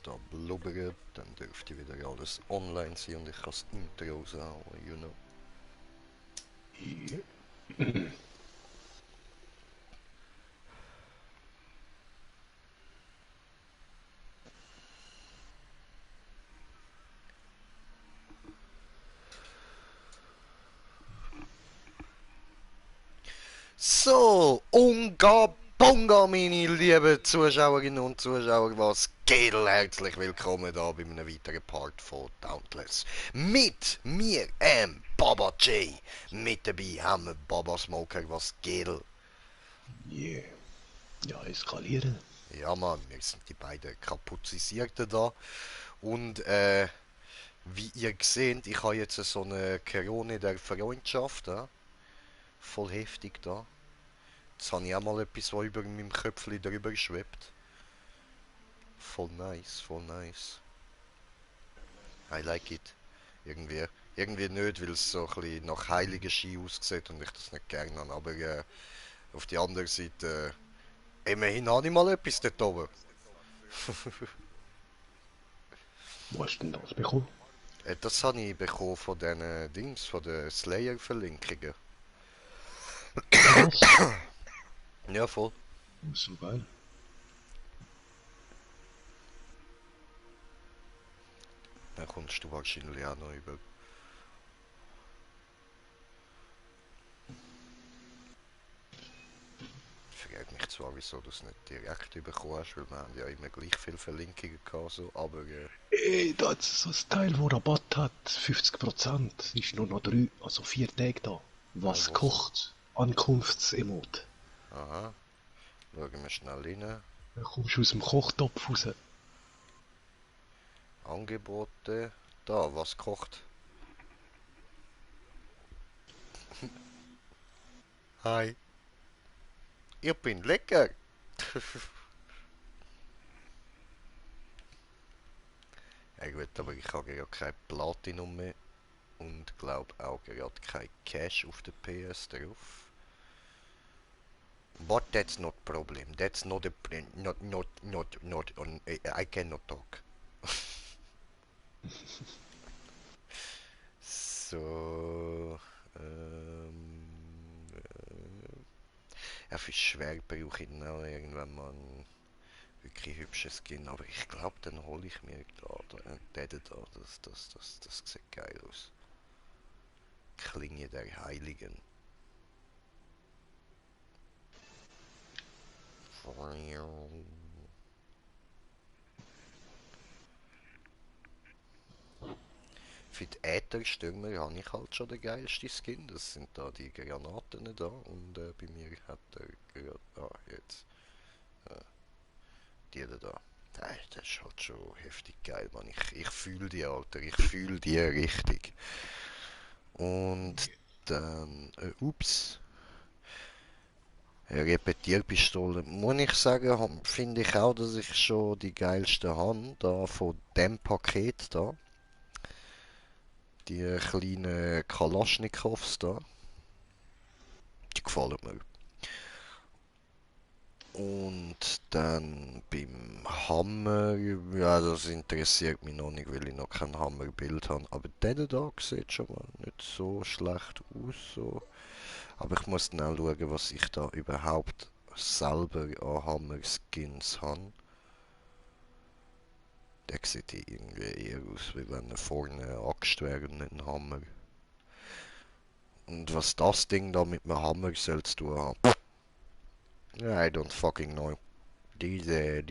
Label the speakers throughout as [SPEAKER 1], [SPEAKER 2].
[SPEAKER 1] es da blubbert, dann dürfte wieder alles online sein und ich kann das Intro raushauen, you know.
[SPEAKER 2] Ja.
[SPEAKER 1] So, Unga Bunga, meine lieben Zuschauerinnen und Zuschauer, was geht? Herzlich willkommen da bei einem weiteren Part von Dauntless. Mit mir, Baba J. Mit dabei haben wir Baba Smoker, was geht?
[SPEAKER 2] Yeah. Ja, eskalieren.
[SPEAKER 1] Ja, Mann, wir sind die beiden Kapuzisierten da. Und, wie ihr seht, ich habe jetzt so eine Corona der Freundschaft, voll heftig da. Jetzt habe ich auch mal etwas, was über meinem Köpfchen drüber schwebt. Voll nice, voll nice. I like it. Irgendwie. Irgendwie nicht, weil es so ein bisschen nach heiligen Ski aussieht und ich das nicht gerne habe. Aber auf die andere Seite, immerhin habe ich mal etwas dort oben.
[SPEAKER 2] Wo hast du denn das bekommen?
[SPEAKER 1] Das habe ich bekommen von diesen Dings, von den Slayer-Verlinkungen.
[SPEAKER 2] Was?
[SPEAKER 1] Ja, voll.
[SPEAKER 2] So geil.
[SPEAKER 1] Dann kommst du wahrscheinlich auch noch über. Ich frage mich zwar, wieso du es nicht direkt bekommen hast, weil wir haben ja immer gleich viele Verlinkungen gehabt, so, aber
[SPEAKER 2] Ey, da hat so ein Teil, wo Rabatt hat. 50%. Ist nur noch 3, also 4 Tage da. Was
[SPEAKER 1] was?
[SPEAKER 2] kocht? Ankunftsemot.
[SPEAKER 1] Aha, schauen wir schnell rein.
[SPEAKER 2] Dann kommst du aus dem Kochtopf raus.
[SPEAKER 1] Angebote. Da, was kocht? Hi. Ich bin lecker. Ja gut, aber ich habe ja kein Platinum mehr und glaube auch gerade kein Cash auf der PS drauf. But that's not problem. That's not a not on. I cannot talk. So. Ja, für schwer brauche ich noch irgendwann mal einen wirklich hübschen Skin, aber ich glaube, dann hole ich mir den da. Das sieht geil aus. Klinge der Heiligen. Für die Ätherstürmer habe ich halt schon den geilsten Skin. Das sind da die Granaten da. Und bei mir hat er gerade. Ah, jetzt. Äh, die da. Das ist halt schon heftig geil, Mann. Ich fühle die, Alter. Ich fühle die richtig. Und dann. Ups. Repetierpistole. Muss ich sagen, finde ich auch, dass ich schon die geilste habe. Da von dem Paket da. Die kleinen Kalaschnikows da. Die gefallen mir. Und dann beim Hammer, ja, das interessiert mich noch nicht, weil ich noch kein Hammerbild habe. Aber der da sieht schon mal nicht so schlecht aus. So. Aber ich muss dann auch schauen, was ich da überhaupt selber an Hammer-Skins habe. Der sieht irgendwie eher aus, wie wenn er vorne eine Axt wäre und nicht ein Hammer. Und was das Ding da mit einem Hammer soll zu tun haben, I don't fucking know. Diese,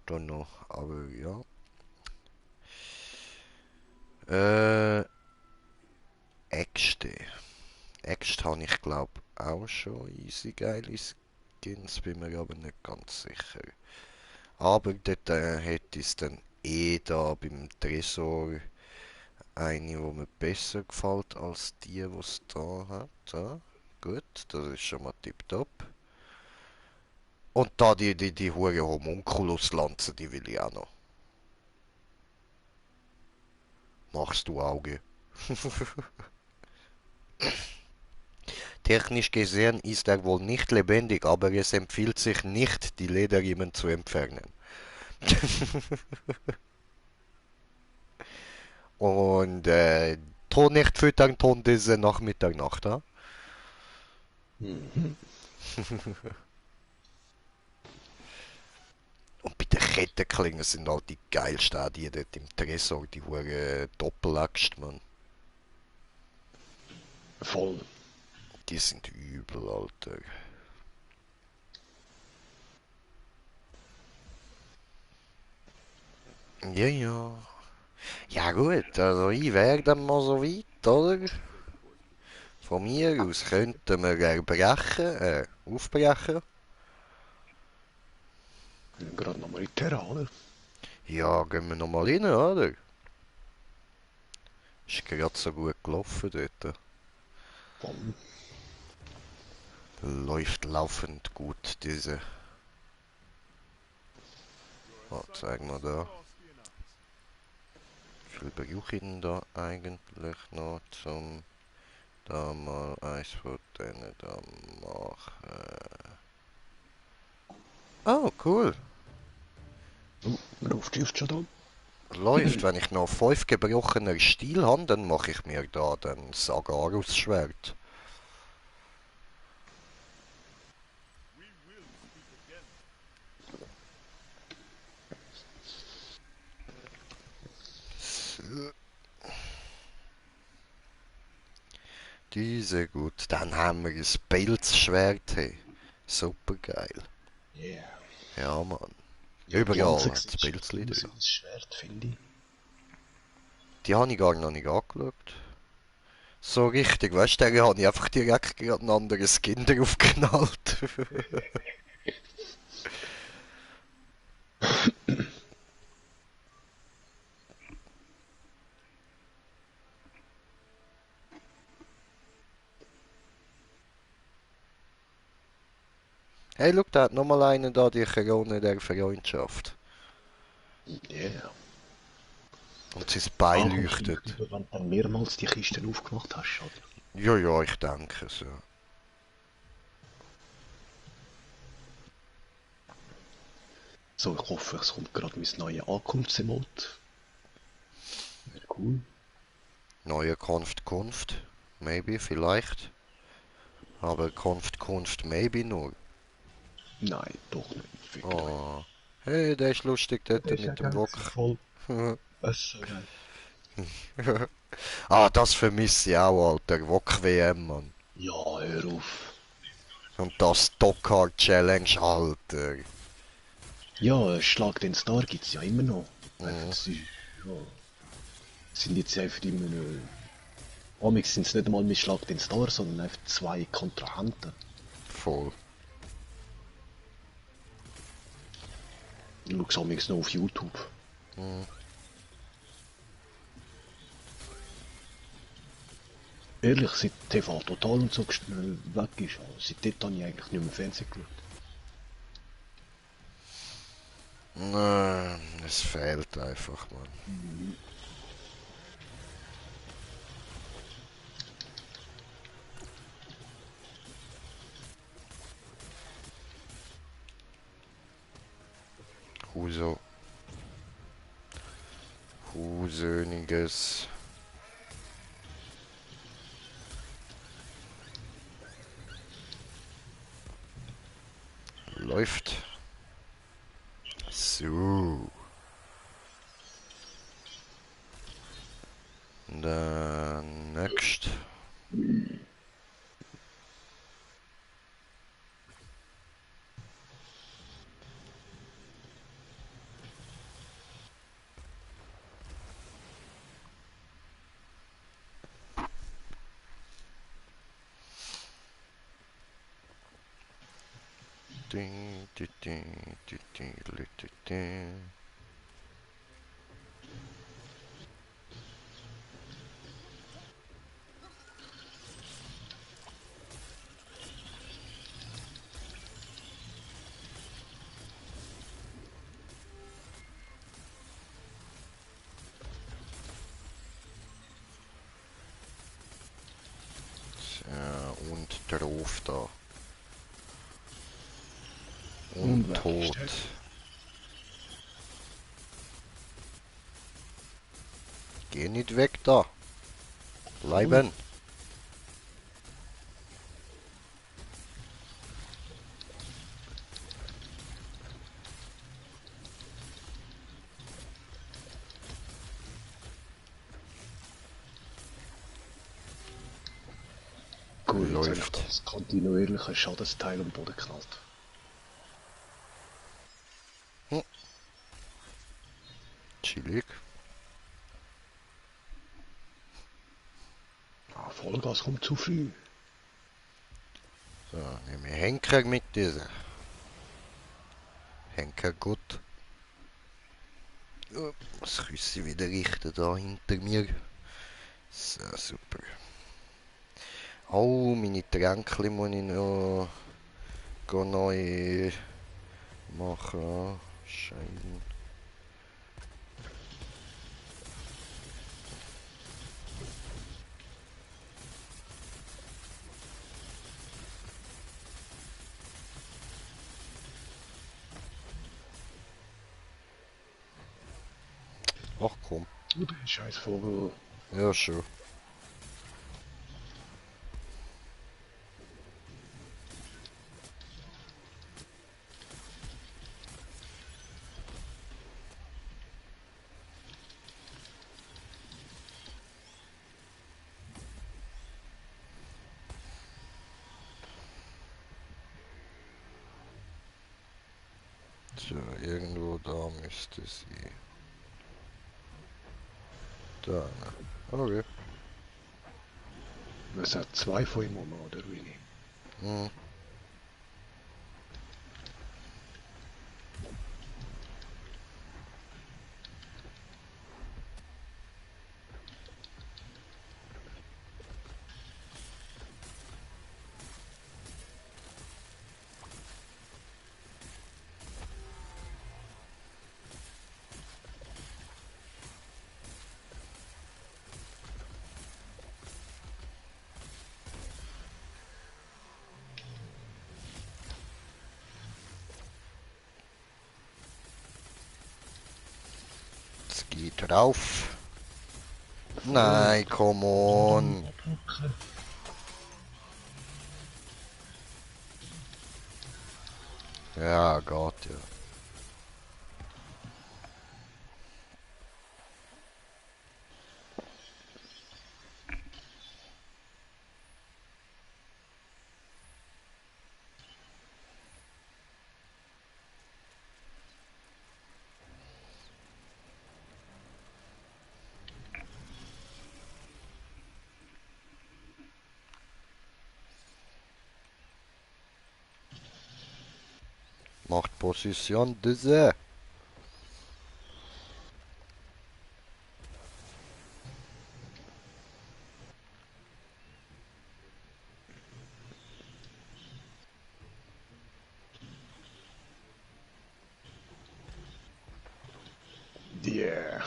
[SPEAKER 1] don't know, aber ja. Äxte. Äxte habe ich glaube auch schon easy geile Skins, bin mir aber nicht ganz sicher. Aber dort hätte es dann da beim Tresor eine, die mir besser gefällt als die es da hat. Ja, gut, das ist schon mal tipptopp. Und da die hure Homunculus-Lanze, die will ich auch noch. Machst du Auge? Technisch gesehen ist er wohl nicht lebendig, aber es empfiehlt sich nicht, die Lederriemen zu entfernen. Und Ton nicht füttern, Ton diese Nachmittag Nacht, ja?
[SPEAKER 2] Mhm.
[SPEAKER 1] Und bei den Kettenklingen sind halt die geilsten, auch die dort im Tresor, die hure Doppelaxt, man.
[SPEAKER 2] Voll.
[SPEAKER 1] Die sind übel, Alter. Ja, ja. Ja gut, also ich wäre dann mal so weit, oder? Von mir aus könnten wir aufbrechen.
[SPEAKER 2] Gerade nochmal in die Terra, oder?
[SPEAKER 1] Ja, gehen wir nochmal rein, oder? Ist gerade so gut gelaufen dort.
[SPEAKER 2] Voll.
[SPEAKER 1] Läuft laufend gut, diese. Was sagen wir da? Wie viel brauche ich denn da eigentlich noch zum da mal eins von denen da machen? Oh, cool.
[SPEAKER 2] Ruft just schon da.
[SPEAKER 1] Läuft, wenn ich noch 5 gebrochener Stiel habe, dann mache ich mir da den Sagarus-Schwert. So, diese gut. Dann haben wir ein Pelzschwert. Hey. Super geil.
[SPEAKER 2] Yeah.
[SPEAKER 1] Ja, Mann.
[SPEAKER 2] Ja, die Lanze
[SPEAKER 1] Überall hat es
[SPEAKER 2] sieht schon
[SPEAKER 1] Pilzli
[SPEAKER 2] aus
[SPEAKER 1] drin.
[SPEAKER 2] wie ein Schwert, finde ich.
[SPEAKER 1] Die habe ich gar noch nicht angeschaut. So richtig, weißt du, da habe ich einfach direkt gerade einen anderen Skin drauf geknallt. Hey, schau, da hat nochmal einen da, die Krone der Freundschaft.
[SPEAKER 2] Yeah.
[SPEAKER 1] Und sein Bein
[SPEAKER 2] Kommst du vielleicht
[SPEAKER 1] leuchtet.
[SPEAKER 2] über, wenn du dann mehrmals die Kisten aufgemacht hast, oder?
[SPEAKER 1] Ja, ja, ich denke so.
[SPEAKER 2] So, ich hoffe, es kommt gerade mein neues Ankunftsemot. Wäre cool.
[SPEAKER 1] Neue Kunft. Maybe, vielleicht. Aber Kunft, maybe nur.
[SPEAKER 2] Nein, doch nicht. Fick euch.
[SPEAKER 1] Oh. Hey, der ist lustig
[SPEAKER 2] Ja,
[SPEAKER 1] dort
[SPEAKER 2] der ist ja
[SPEAKER 1] mit dem
[SPEAKER 2] geil
[SPEAKER 1] Wok.
[SPEAKER 2] gewesen, voll. Das ist so geil.
[SPEAKER 1] Ah, das vermisse ich auch, Alter. Wok WM, Mann.
[SPEAKER 2] Ja, hör auf.
[SPEAKER 1] Und das Dockhard Challenge, Alter.
[SPEAKER 2] Ja, Schlag den Star gibt's ja immer noch. Einfach,
[SPEAKER 1] Mhm,
[SPEAKER 2] ja, sind jetzt einfach immer. Amix sind es nicht einmal mit Schlag den Star, sondern einfach zwei Kontrahenten.
[SPEAKER 1] voll.
[SPEAKER 2] Ich schaue es Amix noch auf YouTube.
[SPEAKER 1] Mhm.
[SPEAKER 2] Ehrlich, seit TV Total und so weg ist, also seitdem habe ich eigentlich nicht mehr Fernsehen geschaut.
[SPEAKER 1] Nein, es fehlt einfach, Mann. Huso. Husöniges. Läuft. So. Dann next. Ding, ding, ding, ding, ding, ding, ding. So, und drauf da. Und
[SPEAKER 2] Und weg ist
[SPEAKER 1] tot.
[SPEAKER 2] der.
[SPEAKER 1] Geh nicht weg da. Bleiben.
[SPEAKER 2] Gut, jetzt habe ich
[SPEAKER 1] Läuft.
[SPEAKER 2] das kontinuierliche Schadensteil am Boden geknallt.
[SPEAKER 1] Chillig.
[SPEAKER 2] Ah, Vollgas kommt zu früh.
[SPEAKER 1] So, nehme ich Henker mit dieser. Henker gut. Oh, das Küsse wieder richten da hinter mir. So, super. Oh, meine Tränke muss ich noch neu machen. Schein. Ach komm.
[SPEAKER 2] Oh, der scheiß Vogel.
[SPEAKER 1] Ja, schon. So, irgendwo da müsste sie. Da. Okay.
[SPEAKER 2] Es hat zwei von ihm um, oder wie?
[SPEAKER 1] Hm. Jetzt geht drauf. Nein, come on. Ja, Gott, ja. Macht Position diese.
[SPEAKER 2] Yeah.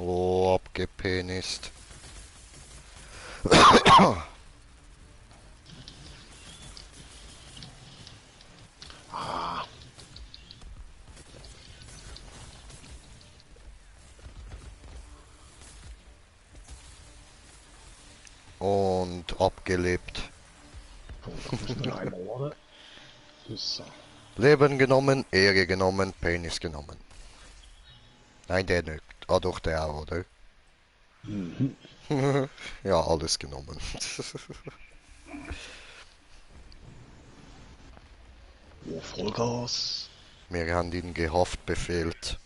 [SPEAKER 1] Oh, abgepenist.
[SPEAKER 2] Ah,
[SPEAKER 1] Und abgelebt.
[SPEAKER 2] da müssen wir einmal laden. So.
[SPEAKER 1] Leben genommen, Ehre genommen, Penis genommen. Nein, der nicht. Ah, doch, der auch, oder?
[SPEAKER 2] Mhm.
[SPEAKER 1] Ja, alles genommen.
[SPEAKER 2] Oh, Vollgas.
[SPEAKER 1] Wir haben ihn gehaftbefehlt.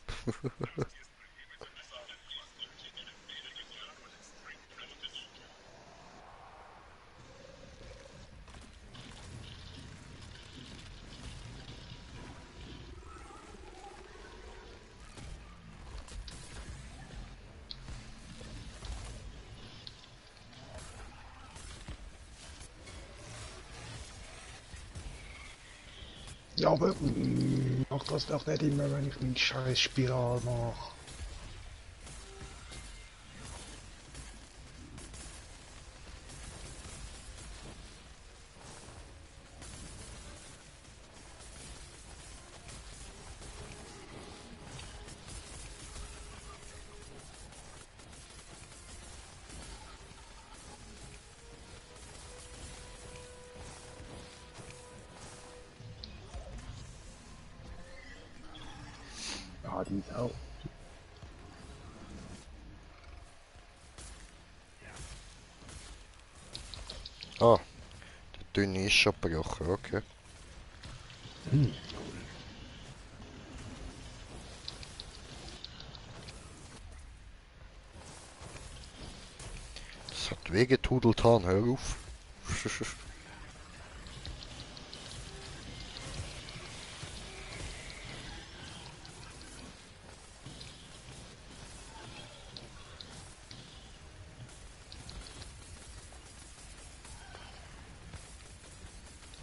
[SPEAKER 2] Ja, aber mach das doch nicht immer, wenn ich meinen scheiß Spiral mache. Ja, die ist auch.
[SPEAKER 1] Ah, der dünne ist schon gebrochen, okay.
[SPEAKER 2] Hm.
[SPEAKER 1] Das hat wehgetudelt, hör auf.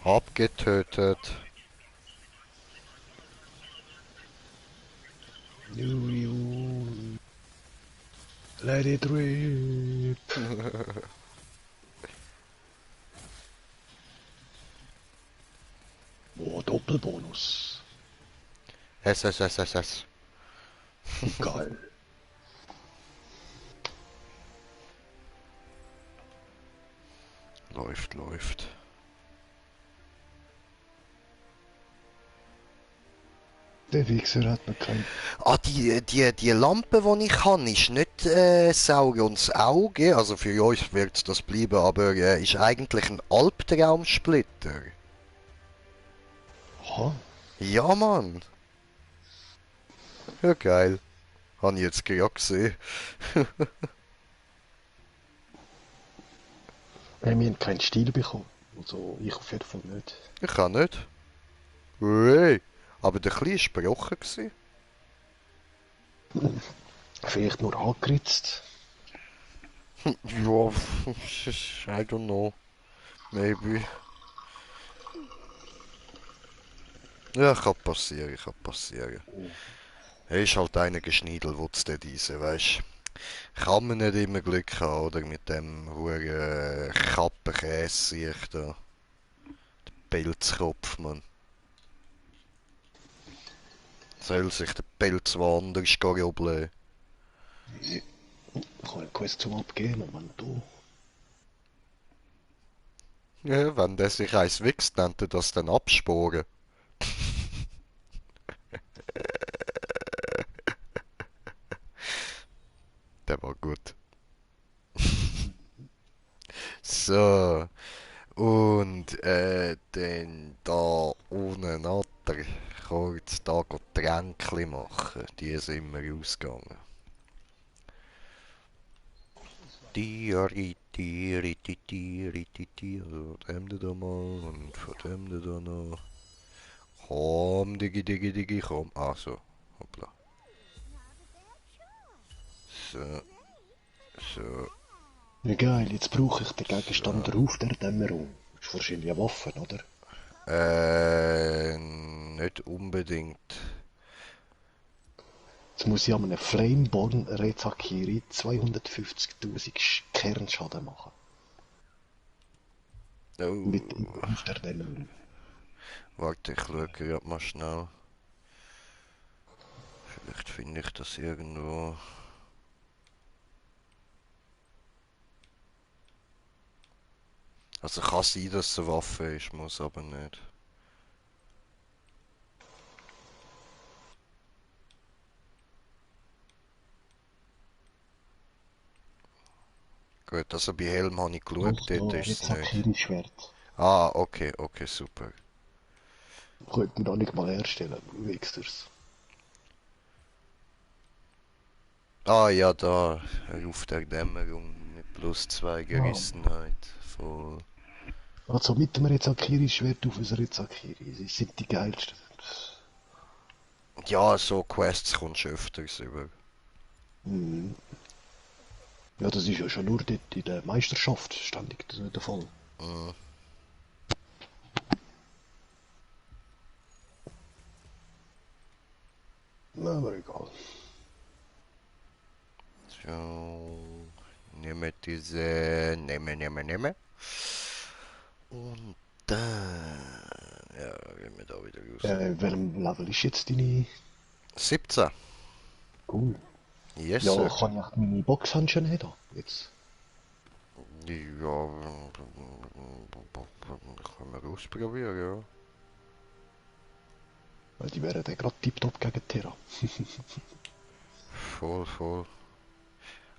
[SPEAKER 1] Abgetötet.
[SPEAKER 2] You, let it rip. Oh, Doppelbonus.
[SPEAKER 1] S.
[SPEAKER 2] Geil.
[SPEAKER 1] Läuft.
[SPEAKER 2] Der Wichser hat mir kein...
[SPEAKER 1] Ah, die Lampe, die ich habe, ist nicht Saurons Auge. Also für euch wird das bleiben, aber ist eigentlich ein Albtraumsplitter.
[SPEAKER 2] Aha.
[SPEAKER 1] Ja, Mann. Ja, geil. Habe ich jetzt gerade gesehen.
[SPEAKER 2] Wir haben keinen Stil bekommen. Also ich auf jeden Fall nicht.
[SPEAKER 1] Ich kann nicht. Hey. Aber der Kleine war gebrochen gewesen.
[SPEAKER 2] Vielleicht nur angeritzt.
[SPEAKER 1] Ja, I don't know. Maybe. Ja, kann passieren. Er ist halt einer geschniedelt, wo es dort rein, weißt. Kann man nicht immer Glück haben, oder? Mit dem hohen Kappenkäse ich da. Pelzkopf, man. Soll sich der Pelz woanders gobeln.
[SPEAKER 2] Ich habe eine Quest zum Abgeben, Moment, du.
[SPEAKER 1] Ja, wenn der sich eins wächst, nennt er das dann absporen. Der war gut. So. Und dann da unten Natter kurz da Tränkli machen. Die sind wir ausgegangen. Also von dem da mal und von dem da noch. Komm, Digi, komm. Ah, so. Hoppla. So, so.
[SPEAKER 2] Ja geil, jetzt brauche ich den Gegenstand Ruf der Dämmerung. Das ist wahrscheinlich eine Waffe, oder?
[SPEAKER 1] Nicht unbedingt.
[SPEAKER 2] Jetzt muss ich an einem Flameborn Rezakiri 250.000 Kernschaden machen. Mit dem
[SPEAKER 1] Oh,
[SPEAKER 2] Ruf der Dämmerung.
[SPEAKER 1] warte, ich schaue gerade mal schnell. Vielleicht finde ich das irgendwo. Also kann sein, dass es eine Waffe ist, muss aber nicht. Gut, also bei Helm habe ich geschaut,
[SPEAKER 2] Doch,
[SPEAKER 1] dort
[SPEAKER 2] da,
[SPEAKER 1] ist es nicht.
[SPEAKER 2] Rezakiri-Schwert.
[SPEAKER 1] Ah, okay, super.
[SPEAKER 2] Könnte man auch nicht mal herstellen, Wixers.
[SPEAKER 1] Ah ja, da, Ruf der Dämmerung mit +2
[SPEAKER 2] Ja.
[SPEAKER 1] Gerissenheit. Voll.
[SPEAKER 2] Also mit dem Rezakiri-Schwert auf ein Rezakiri. Sie sind die geilsten.
[SPEAKER 1] Ja, so Quests kommst du öfters über.
[SPEAKER 2] Mhm. Ja, das ist ja schon nur dort in der Meisterschaft ständig der Fall.
[SPEAKER 1] Mhm.
[SPEAKER 2] Aber egal.
[SPEAKER 1] So, nehme diese, nehme. Und dann, ja, gehen wir da wieder raus.
[SPEAKER 2] Welchem Level ist jetzt deine...
[SPEAKER 1] 17.
[SPEAKER 2] Cool.
[SPEAKER 1] Yes,
[SPEAKER 2] Ja,
[SPEAKER 1] sir.
[SPEAKER 2] kann ich echt meine Boxhandschuhe haben? Jetzt.
[SPEAKER 1] Ja, können wir ausprobieren, ja.
[SPEAKER 2] Weil die wären dann gerade tiptop gegen Terra.
[SPEAKER 1] Voll, voll.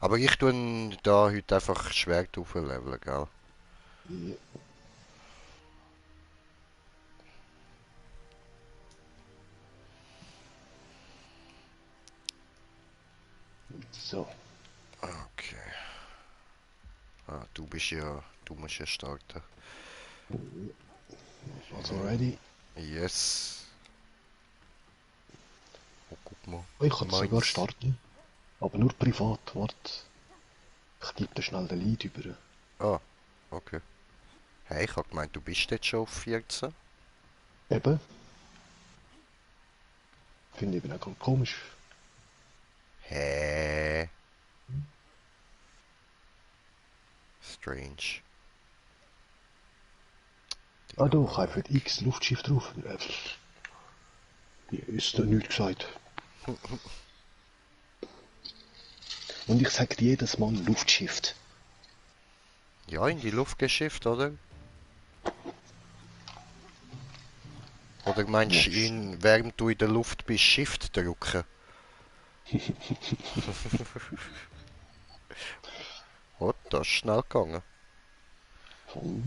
[SPEAKER 1] Aber ich tue da heute einfach Schwert aufleveln, gell?
[SPEAKER 2] Ja. So.
[SPEAKER 1] Okay. Ah, du musst ja starten.
[SPEAKER 2] Also ready.
[SPEAKER 1] Yes. Oh, guck mal.
[SPEAKER 2] Ich kann sogar
[SPEAKER 1] Meins.
[SPEAKER 2] starten. Aber nur privat. Warte. Ich tippe schnell den Lied über.
[SPEAKER 1] Ah, okay. Hey, ich hab gemeint, du bist jetzt schon auf 14.
[SPEAKER 2] Eben. Finde ich eben auch komisch.
[SPEAKER 1] Hä? Strange.
[SPEAKER 2] Ah
[SPEAKER 1] Digga,
[SPEAKER 2] doch, einfach
[SPEAKER 1] Marek.
[SPEAKER 2] X Luftschiff drauf. Die ist da nichts gesagt. Und ich sag dir jedes Mal Luftschiff.
[SPEAKER 1] Ja, in die Luft geschifft, oder? Oder meinst
[SPEAKER 2] Ja,
[SPEAKER 1] du ihn, während du in der Luft bist, Shift drücken? Oh, das ist schnell gegangen.
[SPEAKER 2] voll.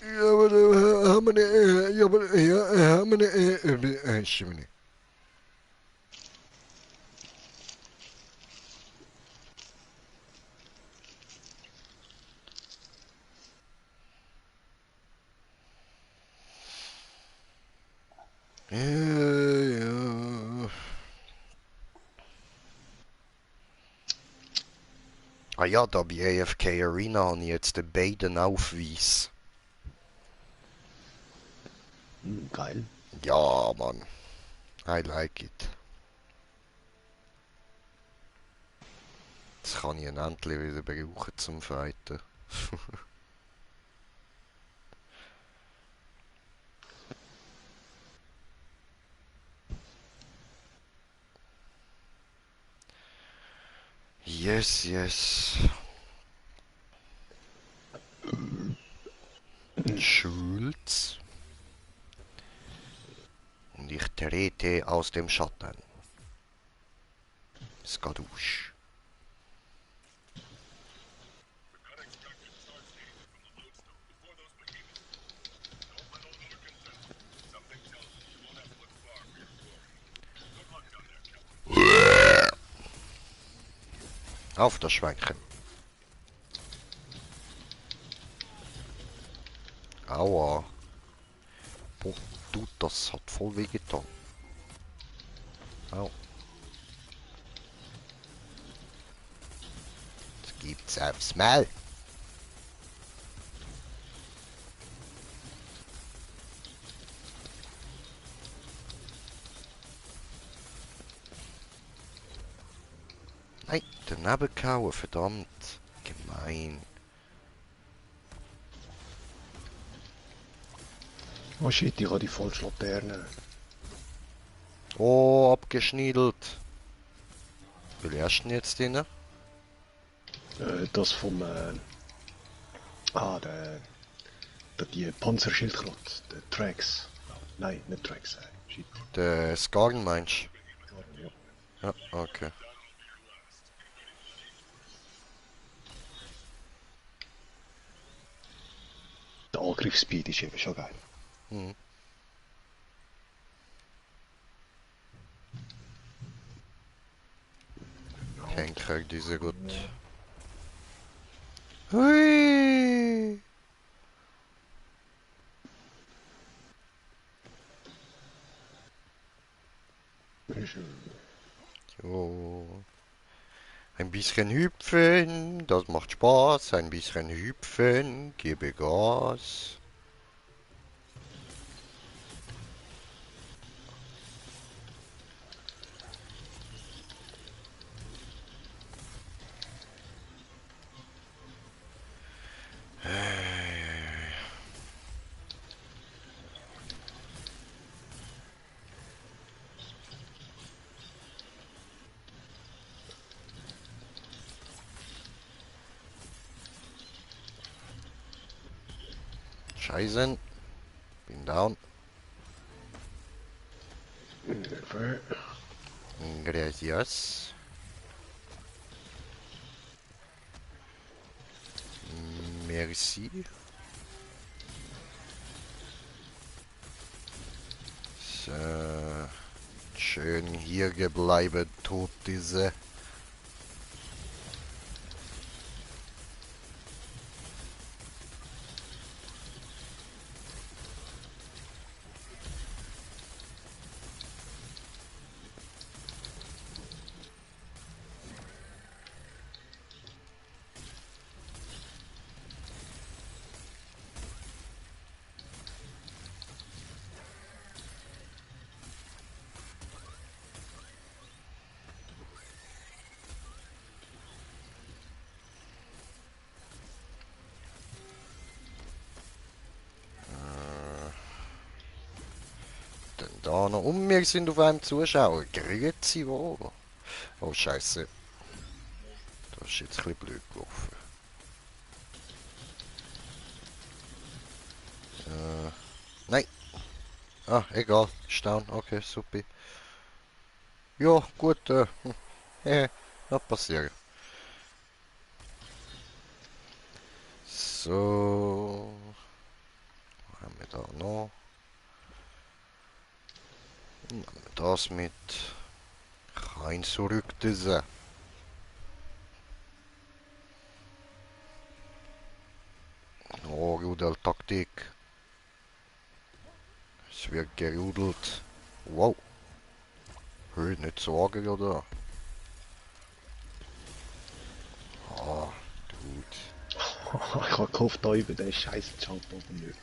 [SPEAKER 1] Ja, aber da haben wir eine, ja, aber ja, haben wir eine, stimmt nicht. Ja. Ah ja, da bei AFK Arena habe ich jetzt den beiden Aufweis.
[SPEAKER 2] Geil.
[SPEAKER 1] Ja, Mann. I like it. Das kann ich ein Entli wieder brauchen zum Fighten. Yes, yes. Schulz. Und ich trete aus dem Schatten. Skadoosh. Auf das Schweinchen. Aua. Boah, du, das hat voll wehgetan. Au. Das gibt's aufs Maul. Nein, daneben gehauen, verdammt. Gemein.
[SPEAKER 2] Oh shit, ich habe die falsche Laterne.
[SPEAKER 1] Oh, abgeschniedelt. Wie hast du denn jetzt drin?
[SPEAKER 2] Das vom... die Panzerschildkröte. Der Trax. Nein, nicht Trax. Shit.
[SPEAKER 1] Der Skagen meinst
[SPEAKER 2] Ja.
[SPEAKER 1] du? Ja, okay.
[SPEAKER 2] Der Angriffsspeed ist eben schon geil.
[SPEAKER 1] Hm. Henker, diese gut. Hui! Jo. Ein bisschen hüpfen, das macht Spaß. Ein bisschen hüpfen, gebe Gas. Scheißen. Bin down.
[SPEAKER 2] Hilfe.
[SPEAKER 1] Gracias. Merci. So. Schön hier gebleiben, tot diese. Dann da noch. Und wir sind auf einem Zuschauer. Grüezi wohl. Oh Scheiße. Das ist jetzt ein bisschen blöd gelaufen. Nein. Ah, egal. Ist down. Okay, super. Ja, gut. Noch passieren. So. Was haben wir da noch? Nehmen wir das mit. Kein zurück diese. Oh, Rudeltaktik. Es wird gerudelt. Wow. Hey, nicht so arg, oder? Ah, gut.
[SPEAKER 2] Ich habe gehofft, da über den scheiß Jump oben nicht.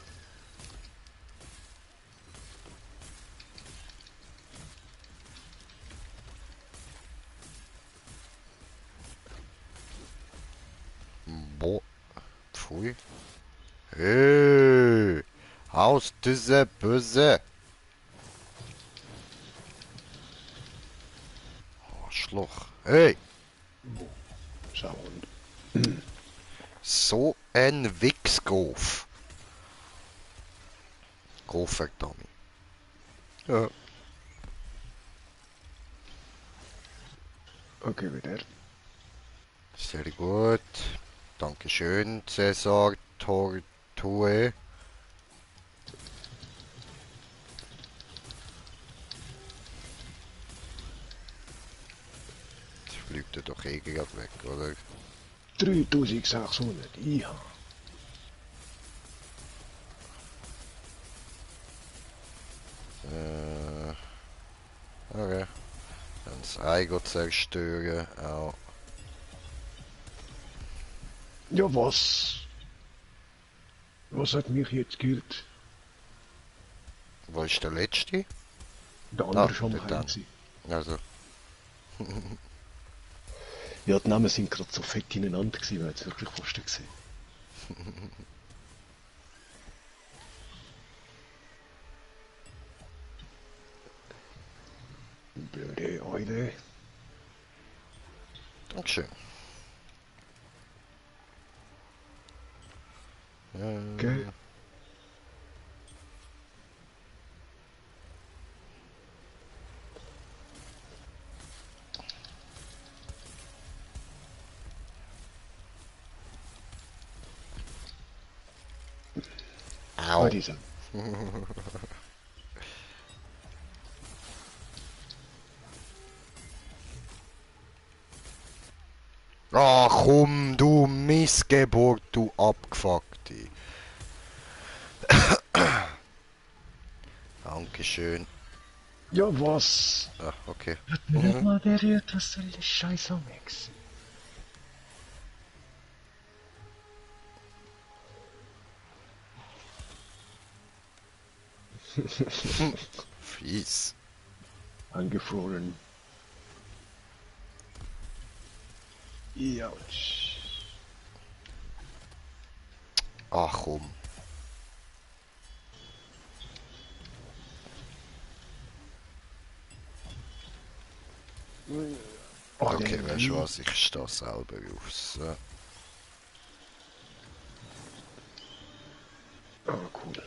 [SPEAKER 1] Boah. Pfui. Hey. Aus diese Böse. Arschloch. Hey.
[SPEAKER 2] Schauen.
[SPEAKER 1] So ein Wichsgolf. Golfer Dummy. Ja.
[SPEAKER 2] Okay, wieder.
[SPEAKER 1] Sehr gut. Dankeschön, Cäsar Tortue. Jetzt fliegt er doch eh gerade weg, oder?
[SPEAKER 2] 3600. Ja.
[SPEAKER 1] Okay. Dann das Ei zerstören. Auch.
[SPEAKER 2] Ja, was? Was hat mich jetzt gehört?
[SPEAKER 1] Wo ist der letzte?
[SPEAKER 2] Der
[SPEAKER 1] Ah,
[SPEAKER 2] andere ist am
[SPEAKER 1] dort
[SPEAKER 2] Heim
[SPEAKER 1] dann.
[SPEAKER 2] gewesen.
[SPEAKER 1] Also,
[SPEAKER 2] Ja, die Namen sind gerade so fett ineinander gewesen, weil es wirklich fast gesehen. Blöde Eule.
[SPEAKER 1] Dankeschön.
[SPEAKER 2] Gell? Ah,
[SPEAKER 1] Au.
[SPEAKER 2] dieser.
[SPEAKER 1] Ach komm, du Missgeburt, du Abgefuckte. Dankeschön.
[SPEAKER 2] Ja, was?
[SPEAKER 1] Ah, okay.
[SPEAKER 2] Hat mir nicht mal berührt, was soll der Scheiß am Ex?
[SPEAKER 1] Fies.
[SPEAKER 2] Angefroren. Autsch.
[SPEAKER 1] Ach komm.
[SPEAKER 2] Oh,
[SPEAKER 1] Okay,
[SPEAKER 2] der
[SPEAKER 1] weißt du was? Ich stehe selber auf. So.
[SPEAKER 2] Ah, cool.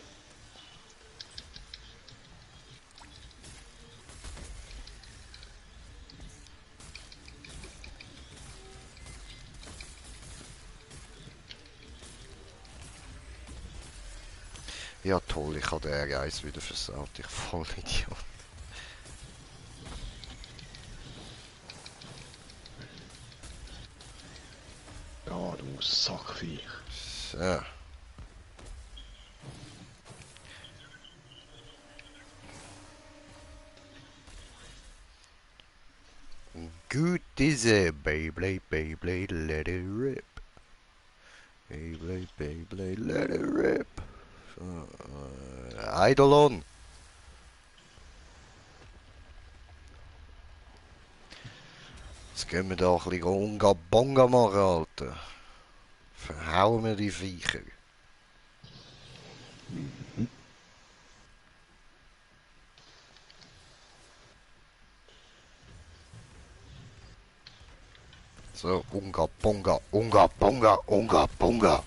[SPEAKER 1] Ja toll, ich habe den R1 wieder versaut, ich voll Idiot.
[SPEAKER 2] Ja, du Sackviech.
[SPEAKER 1] So. Good is it, Beyblade, Beyblade, let it rip. Beyblade, Beyblade, let it rip. Eidolon. Jetzt gehen wir da ein bisschen Unga Bonga machen, Alter. Verhauen wir die Viecher. So, Unga Bonga, Unga Bonga, Unga Bonga.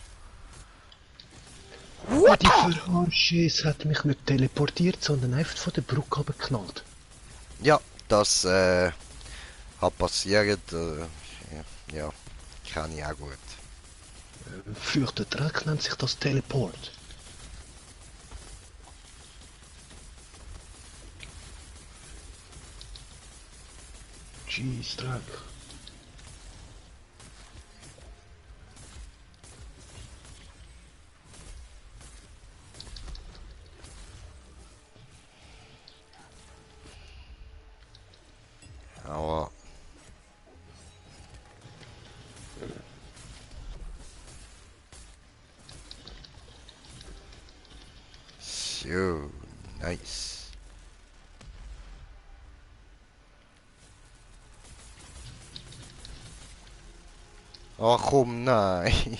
[SPEAKER 2] Ah, die Verarsche, es hat mich nicht teleportiert, sondern einfach von der Brücke abgeknallt.
[SPEAKER 1] Ja, das hat passiert. Ja, kann ich auch gut.
[SPEAKER 2] Fürchter Dreck nennt sich das Teleport. Jeez, Dreck.
[SPEAKER 1] Aber so, nice. Ach komm, nein.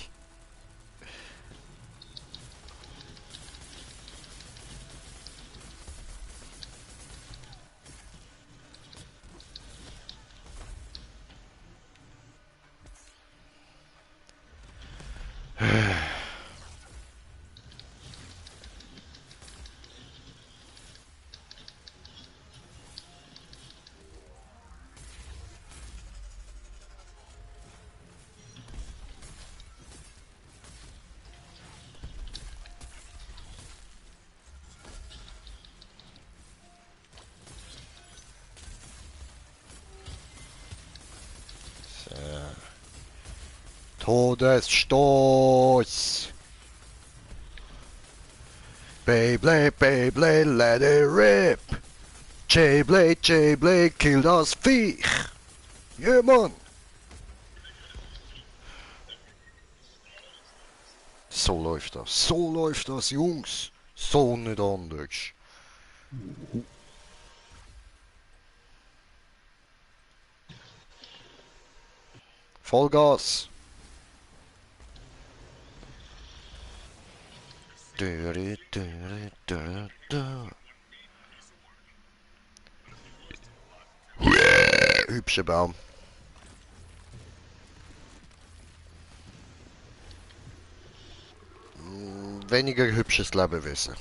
[SPEAKER 1] Todesstoß. Beyblade, Beyblade, let it rip. J-Blade, J-Blade, kill das Viech. Ja, Mann. So läuft das, Jungs. So nicht anders. Vollgas. Dürre, dürre, dürre, dürre. Hübscher Baum. Weniger hübsches Lebewesen.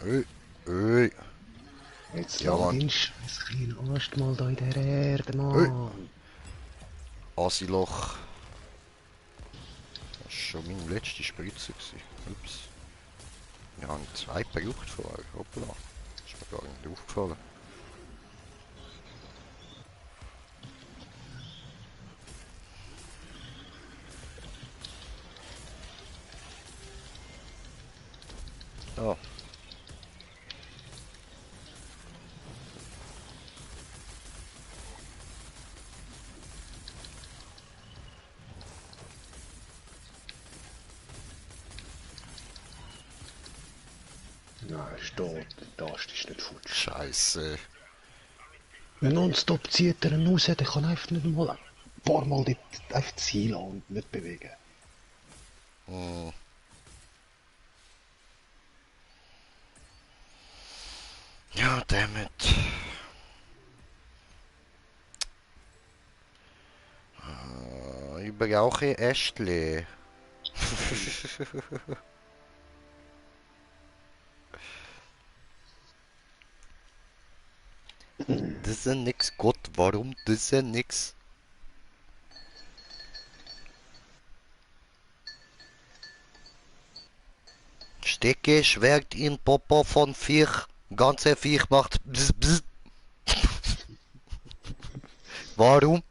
[SPEAKER 1] Öh, öh.
[SPEAKER 2] Jetzt
[SPEAKER 1] Ja,
[SPEAKER 2] lang
[SPEAKER 1] Mann.
[SPEAKER 2] den scheiß kleinen Arsch mal da in der Erde,
[SPEAKER 1] Öh.
[SPEAKER 2] Mann.
[SPEAKER 1] Asiloch. Das war schon meine letzte Spritze gewesen. Ups. Wir haben zwei gebraucht vorher. Hoppla. Ist mir gar nicht aufgefallen. Ah.
[SPEAKER 2] Steht, der Ast ist nicht futsch.
[SPEAKER 1] Scheiße.
[SPEAKER 2] Wenn nonstop zieht er ihn raus, dann kann er einfach nicht mal ein paar Mal dort einfach ziehen lassen und nicht bewegen.
[SPEAKER 1] Hm. Ja, dammit. Ich brauche Ästle. Das ist ja nix. Gott, warum das ist ja nix? Stecke Schwert in Popo von Viech. Ganze Viech macht bzz, bzz. Warum?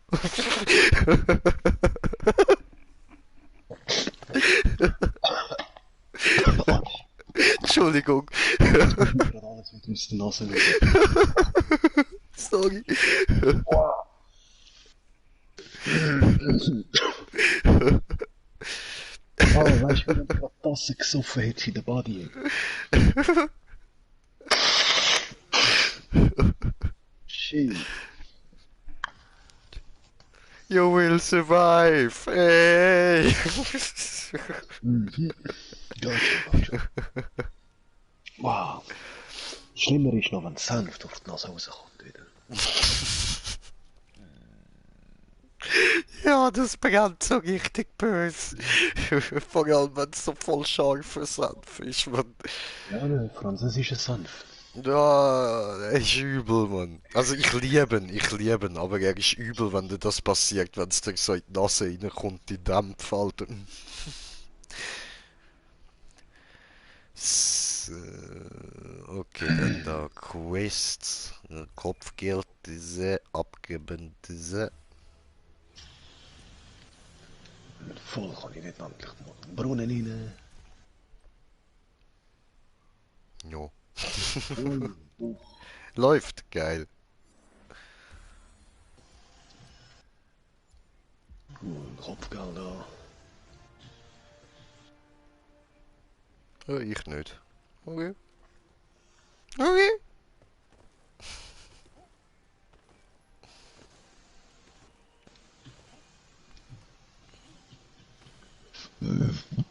[SPEAKER 1] Entschuldigung.
[SPEAKER 2] Gerade alles wieder aus der Nase
[SPEAKER 1] Sorry.
[SPEAKER 2] weißt du, wenn du gerade Tasse gesoffen hättest in der Body? Shit.
[SPEAKER 1] You will survive. Hey.
[SPEAKER 2] Gotcha. Wow. Schlimmer ist noch, wenn es sanft auf die Nase rauskommt wieder.
[SPEAKER 1] Ja, das brennt so richtig böse. Vor allem, wenn es so voll scharfer Senf ist, man.
[SPEAKER 2] Ja, ne, französischer Sanft.
[SPEAKER 1] Ja, er ist übel, Mann. Also ich liebe ihn, aber er ist übel, wenn dir das passiert, wenn es dir so in die Nase reinkommt, die Dämpfe, Alter. Okay, dann da Quests, Kopfgeld, diese, abgeben, diese.
[SPEAKER 2] Voll kann ich nicht endlich mal in den Brunnen rein.
[SPEAKER 1] Jo.
[SPEAKER 2] Voll.
[SPEAKER 1] Läuft, geil.
[SPEAKER 2] Kopfgeld da.
[SPEAKER 1] Ich nicht. Okay. Okay.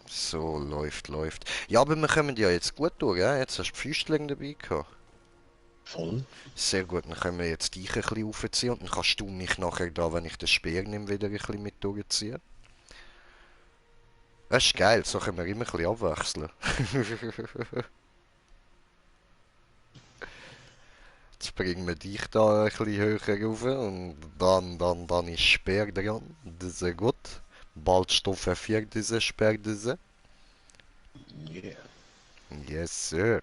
[SPEAKER 1] So, läuft. Ja, aber wir kommen ja jetzt gut durch, ja? Jetzt hast du die Füßlinge dabei gehabt.
[SPEAKER 2] Voll.
[SPEAKER 1] Sehr gut, dann können wir jetzt dich ein bisschen aufziehen und dann kannst du mich nachher da, wenn ich den Speer nehme, wieder ein bisschen mit durchziehen. Das ist geil, so können wir immer ein bisschen abwechseln. Jetzt bringen wir dich da ein bisschen höher rauf und dann ist Speer dran. Das ist gut. Bald Stufe 4 diese Speer, diese.
[SPEAKER 2] Yeah.
[SPEAKER 1] Yes, sir.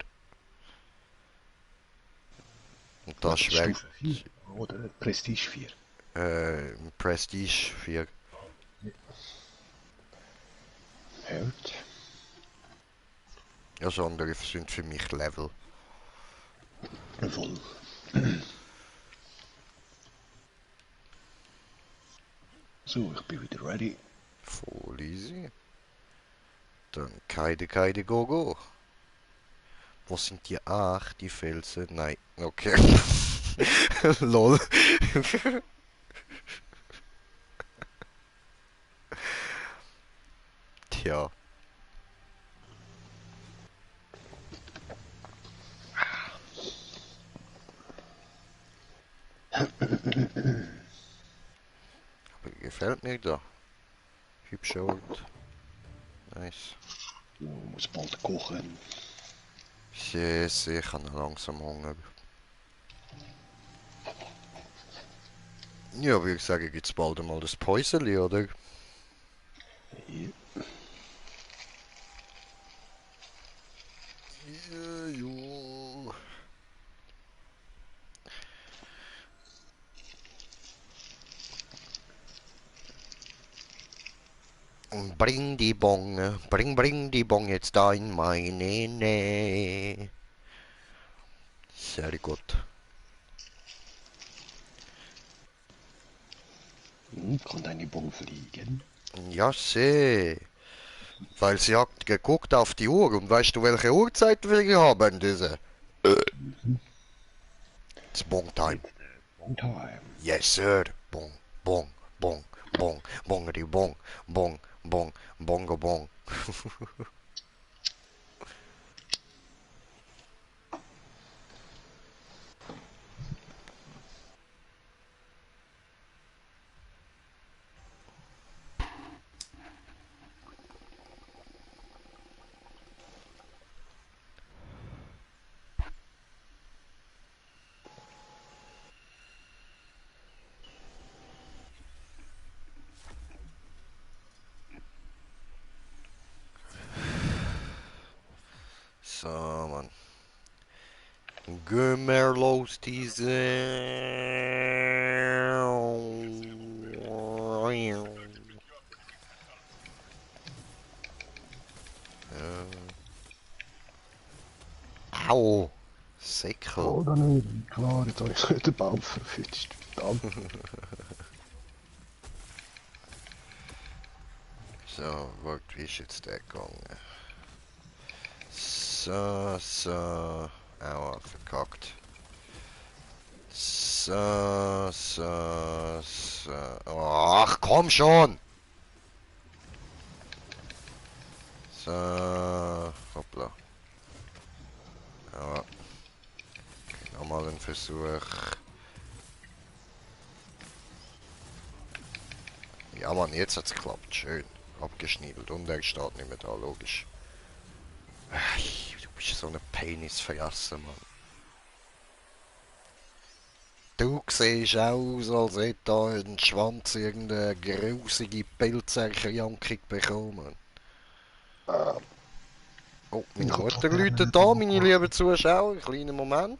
[SPEAKER 1] Und das schwer.
[SPEAKER 2] Stufe 4. Oder Prestige 4.
[SPEAKER 1] Prestige 4.
[SPEAKER 2] Hört.
[SPEAKER 1] Ja, so andere sind für mich Level.
[SPEAKER 2] Voll. So, ich bin wieder ready.
[SPEAKER 1] Voll easy. Dann Kaide, go. Wo sind die? Ach, die Felsen. Nein, okay. Lol. Tja. Aber gefällt mir da. Hübscher Ort. Nice.
[SPEAKER 2] Muss bald kochen.
[SPEAKER 1] Yes, ich habe langsam Hunger. Ja, würde ich sagen, gibt's bald einmal das Päuseli, oder?
[SPEAKER 2] Ja.
[SPEAKER 1] Ja, jo. Bring die Bong jetzt da in meine Nähe. Sehr gut.
[SPEAKER 2] Kann deine Bon fliegen?
[SPEAKER 1] Ja, seh. Weil sie hat geguckt auf die Uhr und weißt du, welche Uhrzeit wir haben, diese? It's bong time.
[SPEAKER 2] It's long time.
[SPEAKER 1] Yes, sir. Bong, bong, bong, bong, bongity bong, bong, bong, bongo bong. So, Mann. Gümmerlos diese. Au. Säckel.
[SPEAKER 2] Oh, dann nicht. Klar, jetzt habe ich den Baum verfitscht. Verdammt.
[SPEAKER 1] So, warte, wie ist jetzt der gegangen? So, so. Aua, verkackt. So, so, so. Ach, komm schon! So, hoppla. Ja, nochmal ein Versuch. Ja, Mann, jetzt hat's geklappt. Schön. Abgeschniebelt. Und er steht nicht mehr da, logisch. Du bist so eine Penisvergasse, Mann. Du siehst aus, als hätte da ein Schwanz irgendeine grusige Pilzerkrankung bekommen.
[SPEAKER 2] Äh,
[SPEAKER 1] Oh,
[SPEAKER 2] ich
[SPEAKER 1] meine
[SPEAKER 2] habe
[SPEAKER 1] Mutter
[SPEAKER 2] gerade gerne
[SPEAKER 1] läutet
[SPEAKER 2] nicht
[SPEAKER 1] da, meine
[SPEAKER 2] angefangen.
[SPEAKER 1] lieben Zuschauer. Kleinen Moment.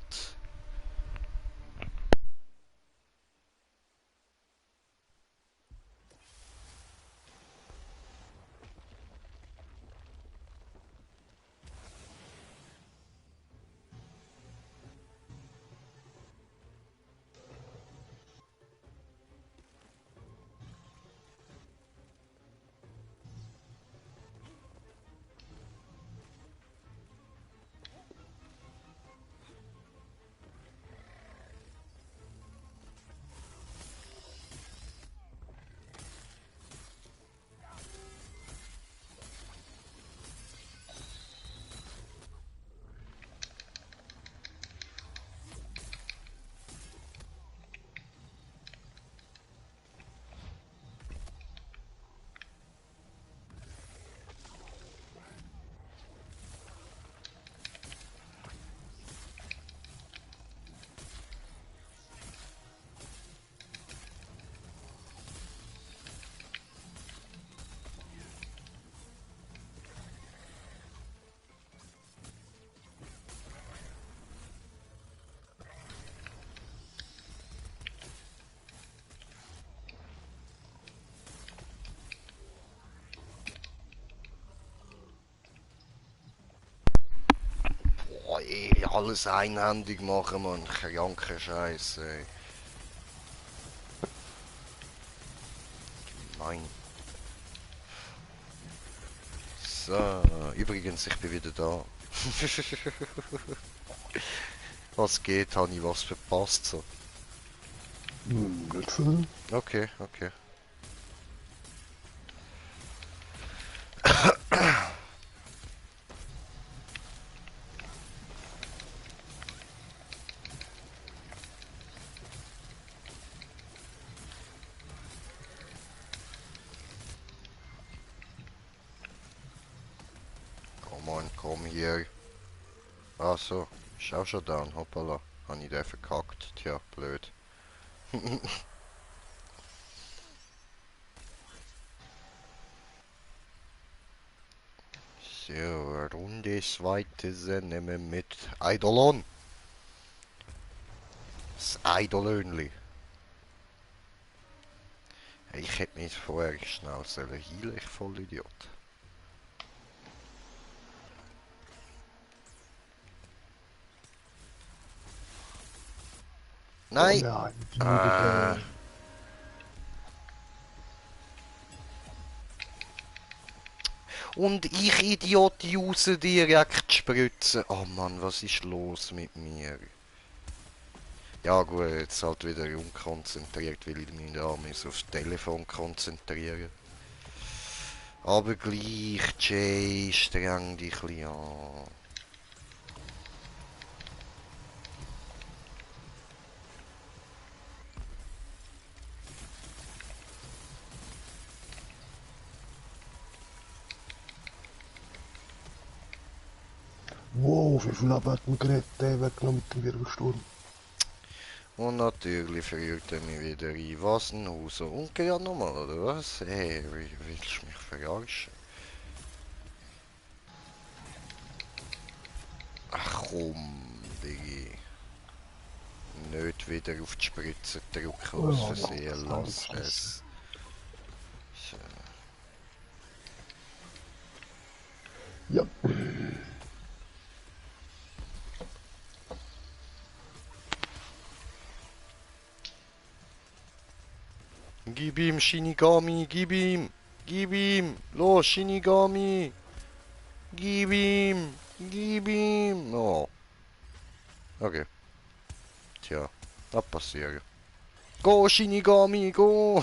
[SPEAKER 1] Boah, ey, alles einhändig machen, Mann. Kranker Scheiße, ey. Nein. So, übrigens, ich bin wieder da. Was geht, habe ich was verpasst? So.
[SPEAKER 2] Nicht viel.
[SPEAKER 1] Okay, okay. Komm on, komm hier. Ach so, schau schon down, hoppala. Habe ich den verkackt? Tja, blöd. So, Runde zweite nehmen wir mit Eidolon. Das Eidolönli. Ich hätte mich vorher schnell healen, ich voll Idiot.
[SPEAKER 2] Oh
[SPEAKER 1] Nein!
[SPEAKER 2] nein, schon wieder
[SPEAKER 1] Äh,
[SPEAKER 2] der.
[SPEAKER 1] Und ich, Idiot, use direkt spritzen. Oh Mann, was ist los mit mir? Ja gut, jetzt halt wieder unkonzentriert, weil ich mich da aufs Telefon konzentrieren. Aber gleich, Jay, streng dich ein bisschen an.
[SPEAKER 2] Wow, wie viel Leben hat ein Gerät weggenommen mit dem Wirbelsturm?
[SPEAKER 1] Und natürlich verrückt er mich wieder ein. Was ein Haus? Und ja nochmal, oder was? Hey, willst du mich verarschen? Ach komm, Digi. Nicht wieder auf die Spritze drücken aus
[SPEAKER 2] Oh, ja,
[SPEAKER 1] Versehen,
[SPEAKER 2] das kann ich
[SPEAKER 1] lass
[SPEAKER 2] vergessen.
[SPEAKER 1] es. So.
[SPEAKER 2] Ja,
[SPEAKER 1] Gib ihm, Shinigami, gib ihm! Gib ihm! Los, Shinigami! Gib ihm! Gib ihm! Oh, okay. Tja, was passiert? Go, Shinigami, go!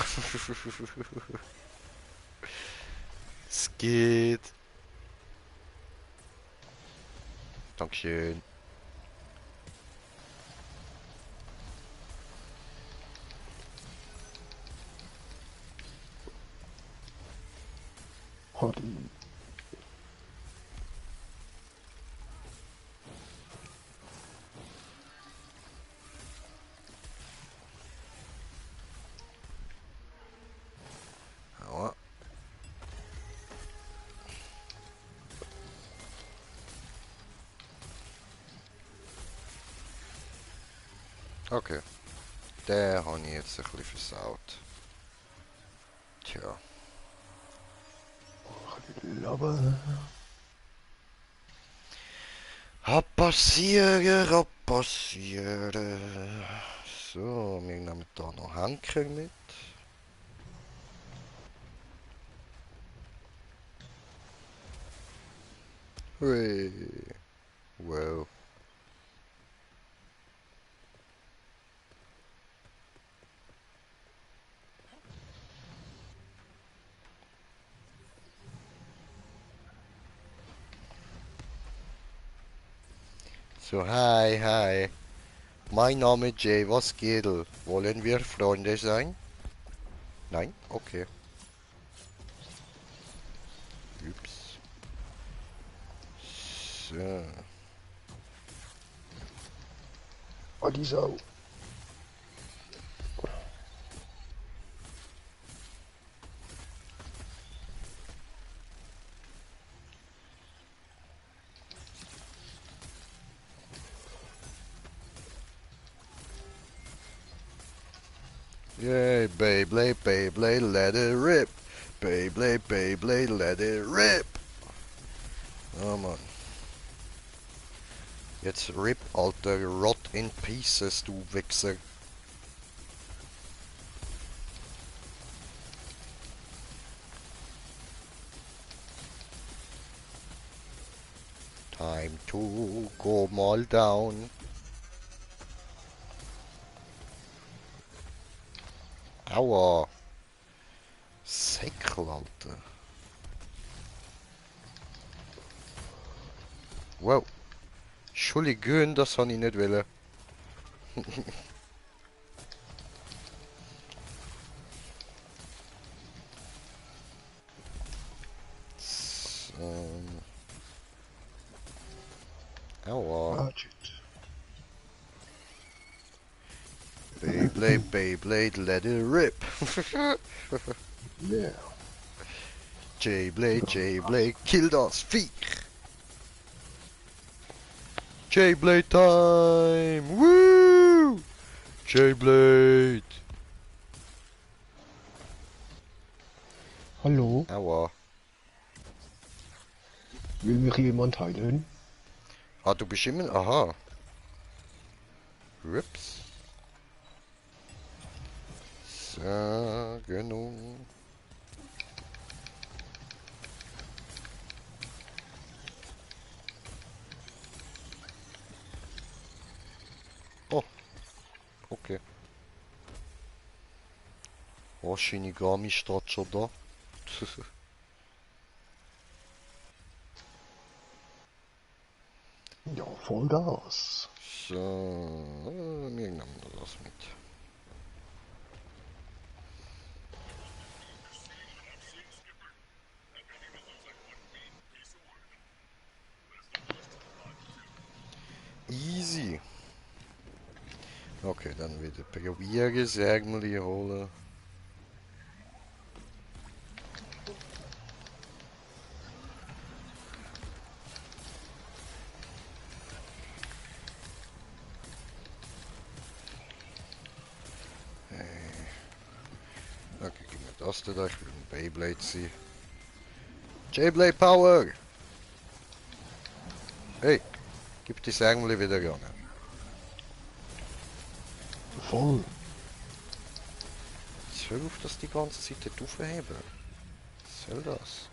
[SPEAKER 1] Es geht. Dankeschön.
[SPEAKER 2] hat ihn.
[SPEAKER 1] Aua. Okay, den habe ich jetzt ein bisschen versaut. Tja.
[SPEAKER 2] Aber
[SPEAKER 1] Hat passieren. So, wir nehmen da noch Henker mit. Hui. Wow. So, hi, hi. Mein Name ist Jay, was geht? Wollen wir Freunde sein? Nein? Okay. Ups. So.
[SPEAKER 2] die Sau.
[SPEAKER 1] Yay, Beyblade, Beyblade, let it rip. Beyblade, Beyblade, let it rip. Oh Mann. Jetzt rip, Alter, rot in pieces, du Wichser. Time to go mal down. Aua. Säckel, Alter. Wow. Entschuldigung, das habe ich nicht wollen. So. Aua.
[SPEAKER 2] Ah, shit.
[SPEAKER 1] Beyblade, Beyblade, let it rip.
[SPEAKER 2] Yeah.
[SPEAKER 1] J-Blade, J-Blade, kill das Viech. J-Blade time! Woo! J-Blade!
[SPEAKER 2] Hallo?
[SPEAKER 1] Aua.
[SPEAKER 2] Will mich jemand heilen?
[SPEAKER 1] Ah, du bist immer... Aha. Rips. So, genau. Shinigami steht schon da.
[SPEAKER 2] Ja, Vollgas.
[SPEAKER 1] So, wir nehmen das mit. Easy. Okay, dann wieder probieren, Sägmeli holen. Okay, gib mir das da, ich will ein Beyblade sein. J-Blade Power! Hey, gib die Sägmeli wieder ran.
[SPEAKER 2] Voll.
[SPEAKER 1] Jetzt hör auf, das die ganze Zeit dort aufheben. Was soll das?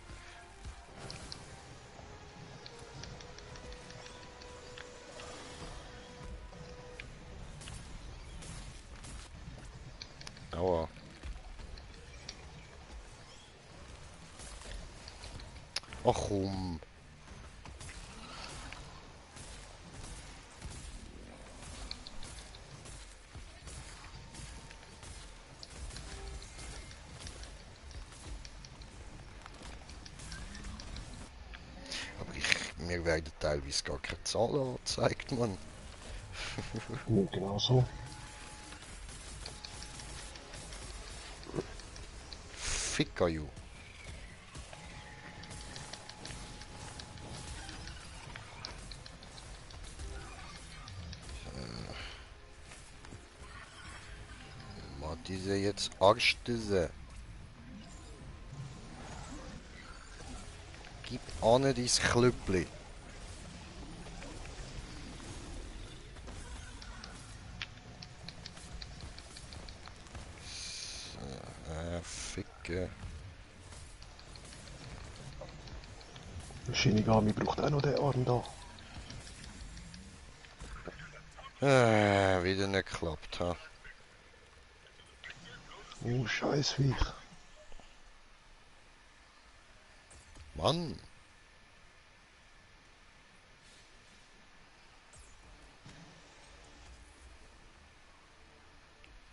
[SPEAKER 1] Aua. Ach komm. Mir werden teilweise gar keine Zahlen angezeigt, man.
[SPEAKER 2] Mir genauso.
[SPEAKER 1] Ficker you. Mal diese jetzt Arschdüse. Gib an dein Klüppli. Ficke.
[SPEAKER 2] Shinigami braucht auch noch den Arm da.
[SPEAKER 1] Wieder nicht geklappt, ha.
[SPEAKER 2] Oh, Scheißviech.
[SPEAKER 1] Mann.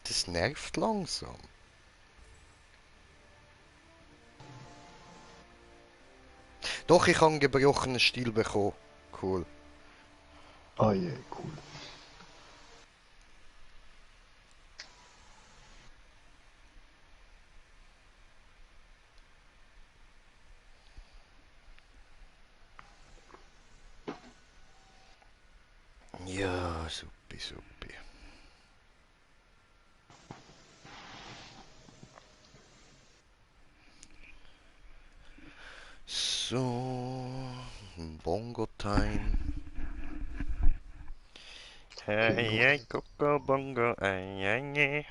[SPEAKER 1] Das nervt langsam. Doch, ich habe einen gebrochenen Stiel bekommen. Cool.
[SPEAKER 2] Ah je, cool.
[SPEAKER 1] Ja, suppi, suppi. So, Bongo Time. Hey, hey, Coco Bongo, ay, ay, ay.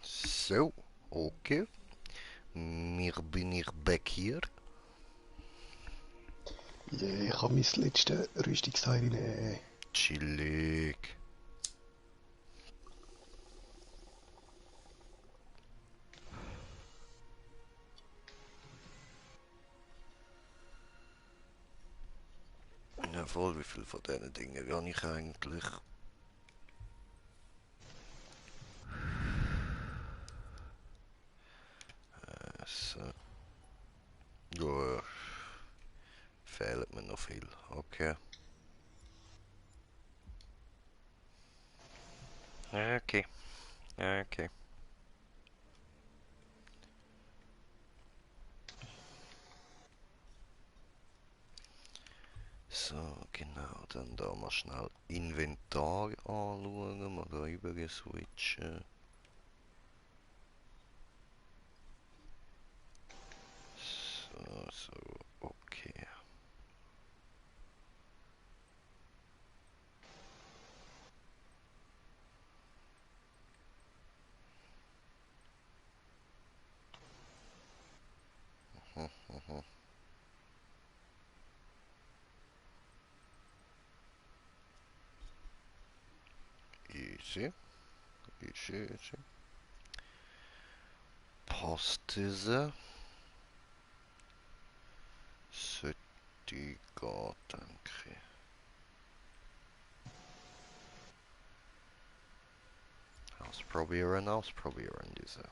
[SPEAKER 1] So, okay. Mir bin ich back hier.
[SPEAKER 2] Je, ich habe mein letztes Rüstungsteil rein.
[SPEAKER 1] Chillig. Ja, voll, wie viel von diesen Dingen habe ich eigentlich? So. Ja, fehlt mir noch viel. Okay. Okay. Okay. So, genau, dann da mal schnell Inventar anschauen, mal da rüber switchen. easy. Easy, easy. Passt diese? Sollte gehen, denke ich. Ausprobieren diese.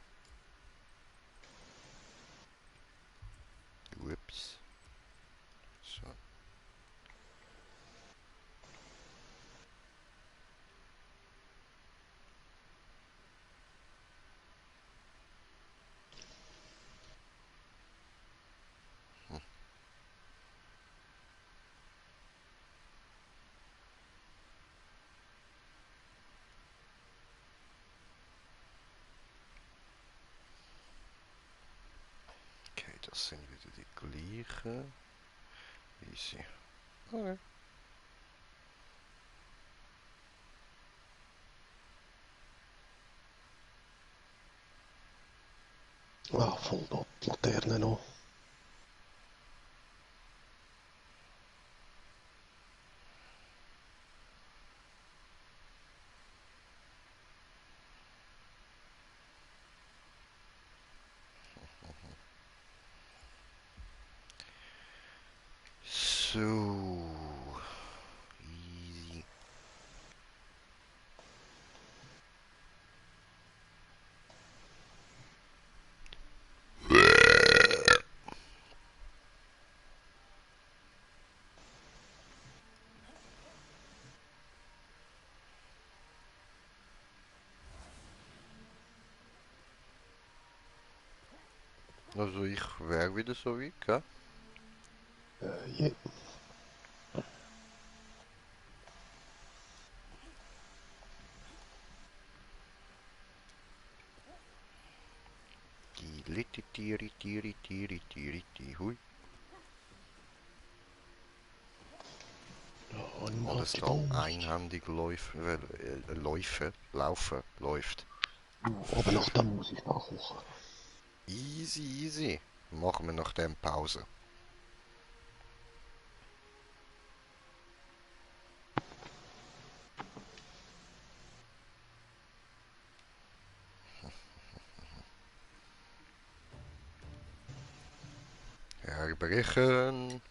[SPEAKER 1] Ups. So. Okay, das sind wieder die gleichen. Easy. Okay.
[SPEAKER 2] Ah, voll dort, Laterne noch.
[SPEAKER 1] So. Easy. Also ich wäre wieder so weit, gell?
[SPEAKER 2] Je.
[SPEAKER 1] Hui.
[SPEAKER 2] Ja, nimm halt
[SPEAKER 1] Alles
[SPEAKER 2] die
[SPEAKER 1] klar,
[SPEAKER 2] Faust.
[SPEAKER 1] einhändig läuft.
[SPEAKER 2] Aber nach dem muss ich nachkochen.
[SPEAKER 1] Easy, easy. Machen wir nach dem Pause. Herbrechen.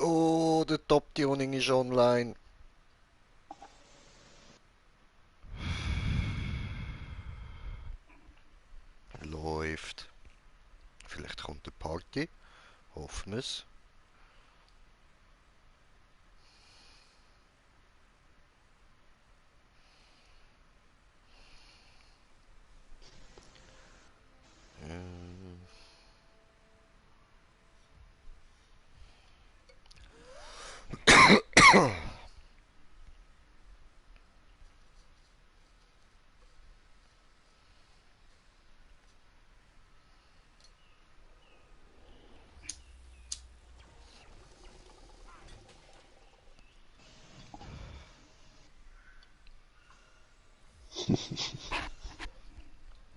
[SPEAKER 1] Oh, der Top-Tuning ist online. Läuft. Vielleicht kommt eine Party. Hoffen es.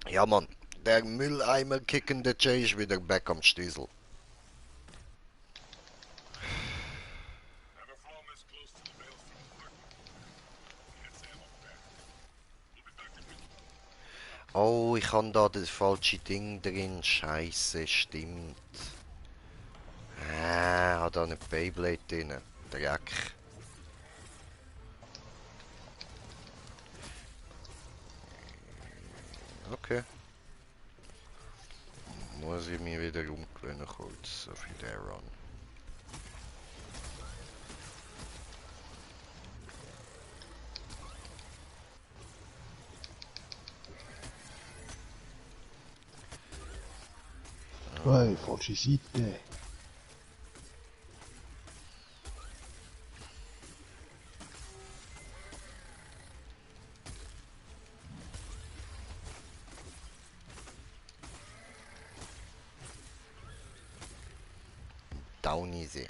[SPEAKER 1] Ja, Mann. Der Mülleimer kickende Jay ist wieder back am Stiesel. Oh, ich habe da das falsche Ding drin. Scheiße, stimmt. Hat da eine Beyblade drin. Dreck. Okay. Muss ich mich wieder umgewöhnen kurz. So viel der Run.
[SPEAKER 2] Hey, falsche Seite.
[SPEAKER 1] Down easy.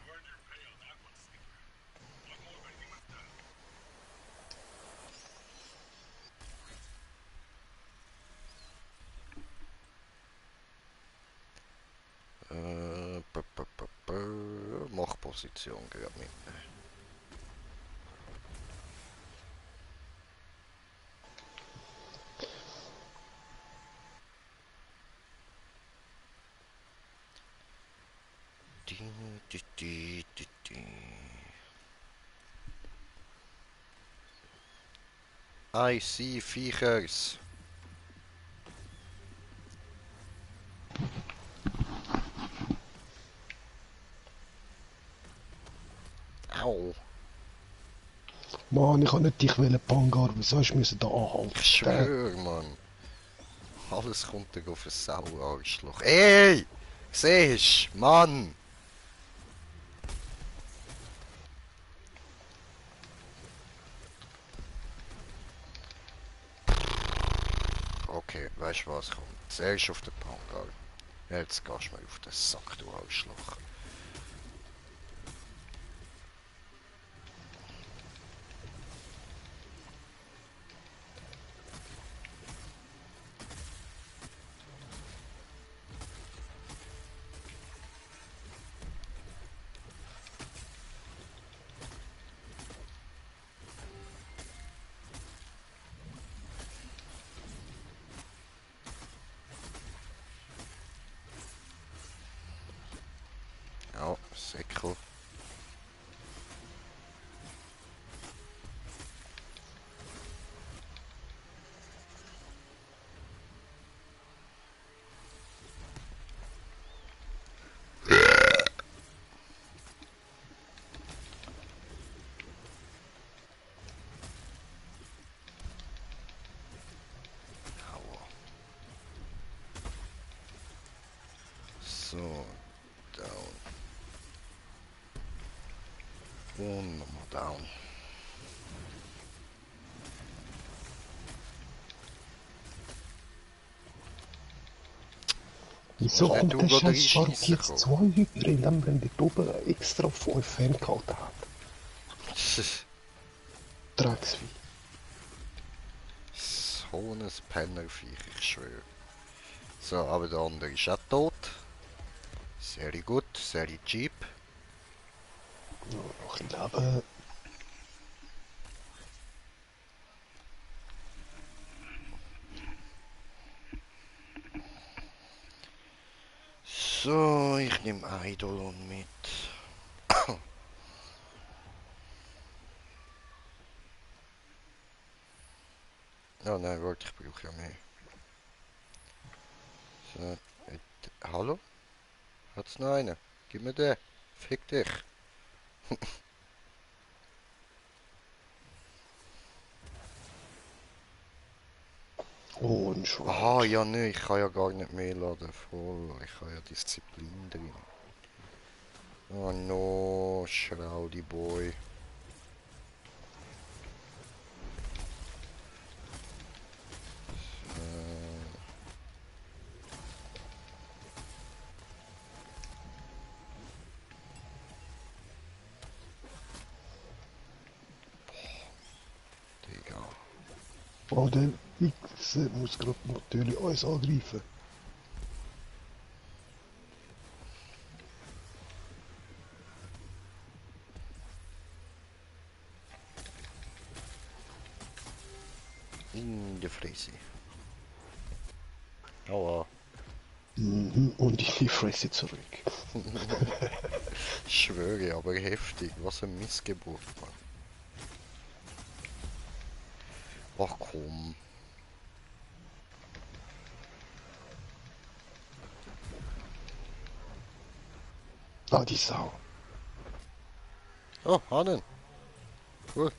[SPEAKER 1] Position gerade mitnehmen. I see Viechers. Au.
[SPEAKER 2] Mann, ich kann nicht dich wählen, Pangar. Wieso hast du müssen da anhalten?
[SPEAKER 1] Ich schwör, Mann. Alles kommt dir auf ein Sauarschloch. Ey! Siehst, Mann! Okay, weißt du was kommt? Zuerst auf den Pangar. Jetzt gehst du mir auf den Sack, du Arschloch. Ja, Säckel. Aua. So, down. Und nochmal down.
[SPEAKER 2] Wieso
[SPEAKER 1] Musst nicht
[SPEAKER 2] kommt
[SPEAKER 1] du
[SPEAKER 2] der
[SPEAKER 1] gerade
[SPEAKER 2] scheiß Shark
[SPEAKER 1] reinschiessen
[SPEAKER 2] jetzt
[SPEAKER 1] kommen?
[SPEAKER 2] 2 über, indem er dort oben extra 5 Fan gehalten hat? Drecksvieh.
[SPEAKER 1] So ein Pennerviech, ich schwöre. So, aber der andere ist auch tot. Sehr gut, sehr cheap.
[SPEAKER 2] Nur noch ein Leben.
[SPEAKER 1] So, ich nehme Eidolon mit. Oh nein, warte, ich brauche ja mehr. So, hallo? Hat's noch einen? Gib mir den. Fick dich.
[SPEAKER 2] Oh, ein Schwert.
[SPEAKER 1] Aha, ja ne, ich kann ja gar nicht mehr laden. Voll, ich habe ja Disziplin drin. Oh no, Schraudy Boy. Digga.
[SPEAKER 2] Oh, der Wichser muss gerade natürlich uns angreifen.
[SPEAKER 1] In die Fresse. Aua.
[SPEAKER 2] Mhm, und ich die Fresse zurück.
[SPEAKER 1] Ich schwöre, aber heftig. Was ein Missgeburt, Mann. Ach komm.
[SPEAKER 2] Ah, die Sau.
[SPEAKER 1] Oh, Hannen. Cool.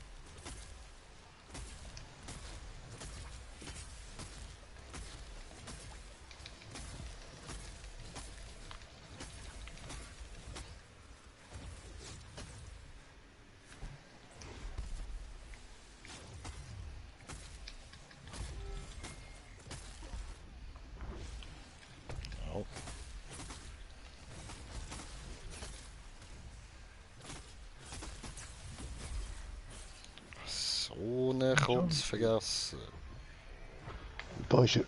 [SPEAKER 1] Au. So eine Kotzfresse.
[SPEAKER 2] Da ist er.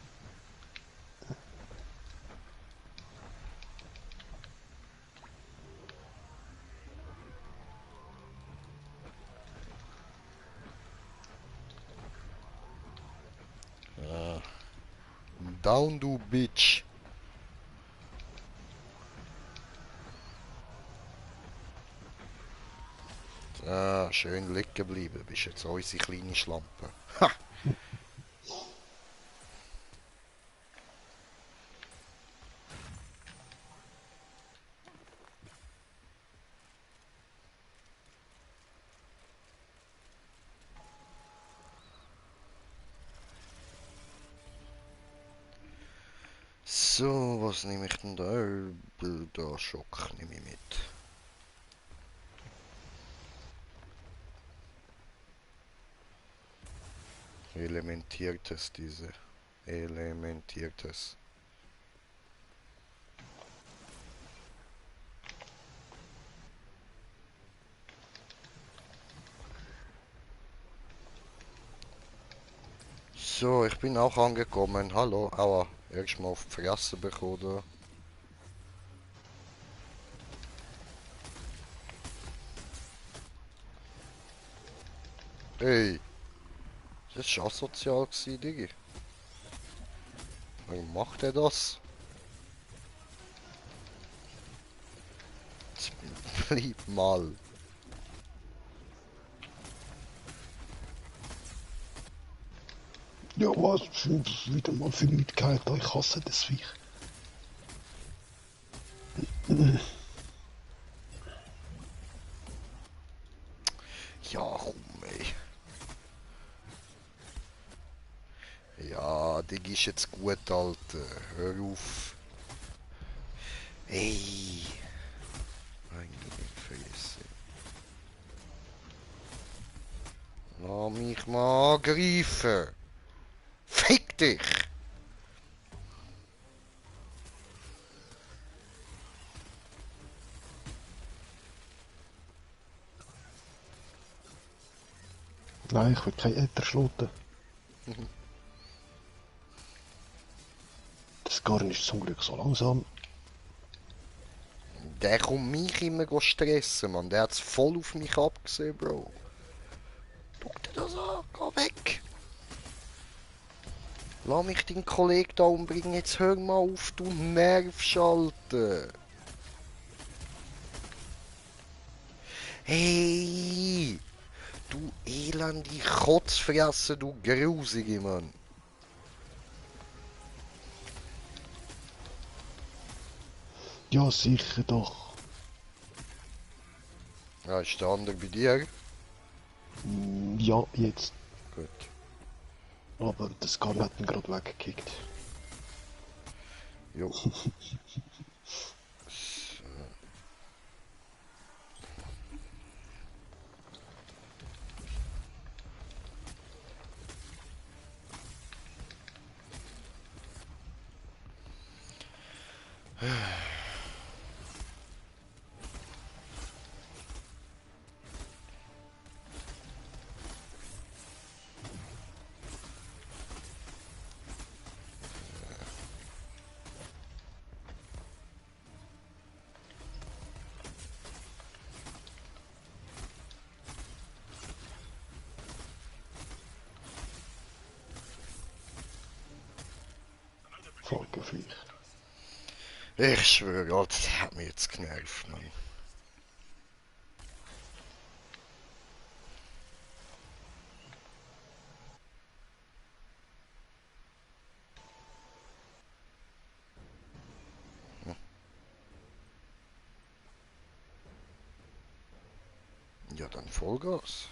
[SPEAKER 1] down, du Bitch. Ah, schön liegen geblieben. Bist jetzt unsere kleine Schlampe. Ha! So, was nehme ich denn da? Da Schock nehme ich mit. Elementiertes, diese. Elementiertes. So, ich bin auch angekommen. Hallo, aua. Erstmal auf die Fresse bekommen. Hey, das war asozial, Digi. Warum macht er das? Jetzt bleib mal.
[SPEAKER 2] Ja, was? Wieder mal viel Mitgehalten, ich hasse das Viech.
[SPEAKER 1] Ja, komm, ey. Ja, Digi ist jetzt gut, Alter. Hör auf. Ey. Meine Fresse. Lass mich mal angreifen. Fick dich!
[SPEAKER 2] Nein, ich will kein Äther schloten. Das Garn ist zum Glück so langsam.
[SPEAKER 1] Der kommt mich immer stressen, Mann. Der hat's voll auf mich abgesehen, Bro. Guck dir das an, geh weg! Lass mich deinen Kollegen da umbringen, jetzt hör mal auf, du Nervschalter! Hey! Du elende Kotzfresse, du Grusige, Mann!
[SPEAKER 2] Ja, sicher doch.
[SPEAKER 1] Ja, ist der andere bei dir?
[SPEAKER 2] Ja, jetzt.
[SPEAKER 1] Gut.
[SPEAKER 2] Aber das Garn hat ihn gerade weggekickt.
[SPEAKER 1] Jo.
[SPEAKER 2] Vollgeviech.
[SPEAKER 1] Ich schwöre, Alter, der hat mich jetzt genervt, Mann. Ja, dann Vollgas.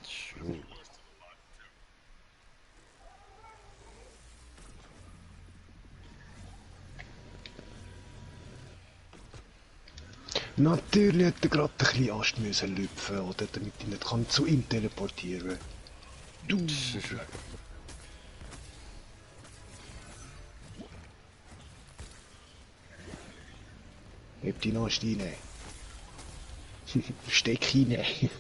[SPEAKER 1] Tschö.
[SPEAKER 2] Natürlich hat er gerade ein bisschen Ast müssen lüpfen, oder damit ich nicht kann zu ihm teleportieren. Du. Heb die Ast rein. Steck rein.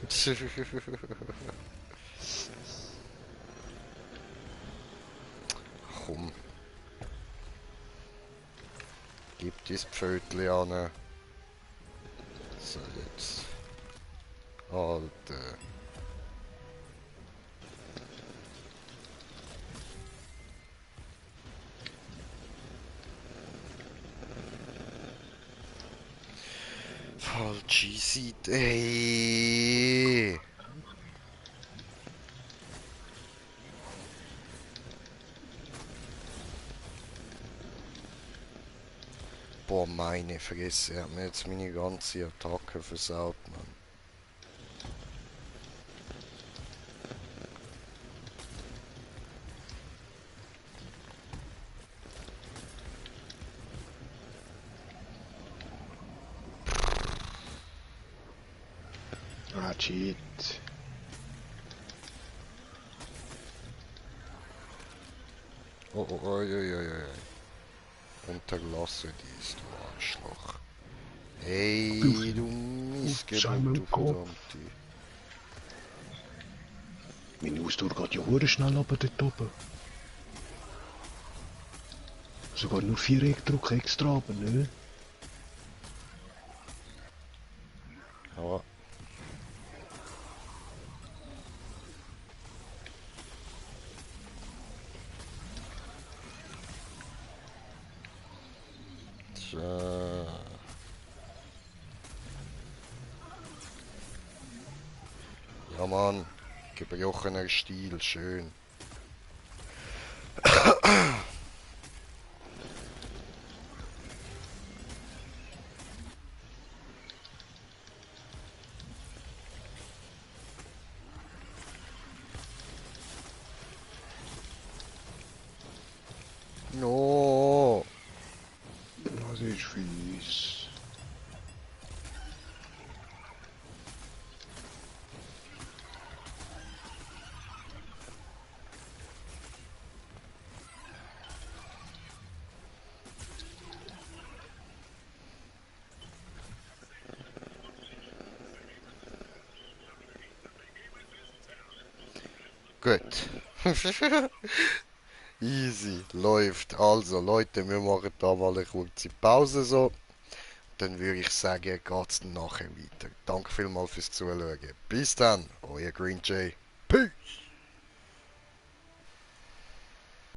[SPEAKER 1] Komm, gib das Pfötchen an. So, jetzt. Alter. Falsche Seite. Ey. Boah, meine Fresse. Er hat mir jetzt meine ganze Attacke versaut, Mann.
[SPEAKER 2] Ah, Cheat.
[SPEAKER 1] Oh, oh, oi, oi, oi, oi. Unterlasse dies, du Arschloch. Hey, du
[SPEAKER 2] Scheibe
[SPEAKER 1] Missgeburt,
[SPEAKER 2] im
[SPEAKER 1] du
[SPEAKER 2] Kopf.
[SPEAKER 1] Verdammte.
[SPEAKER 2] Meine Ausdauer geht ja hure schnell runter dort oben. Sogar nur 4 Eckdruck extra, aber ne?
[SPEAKER 1] Aber, tja. Ja, Mann. Gebrochener Stiel, schön. No.
[SPEAKER 2] Das ist fies.
[SPEAKER 1] Gut. Easy, läuft. Also Leute, wir machen da mal eine kurze Pause so. Dann würde ich sagen, geht's dann nachher weiter. Danke vielmals fürs Zuschauen. Bis dann, euer Green Jay. Peace.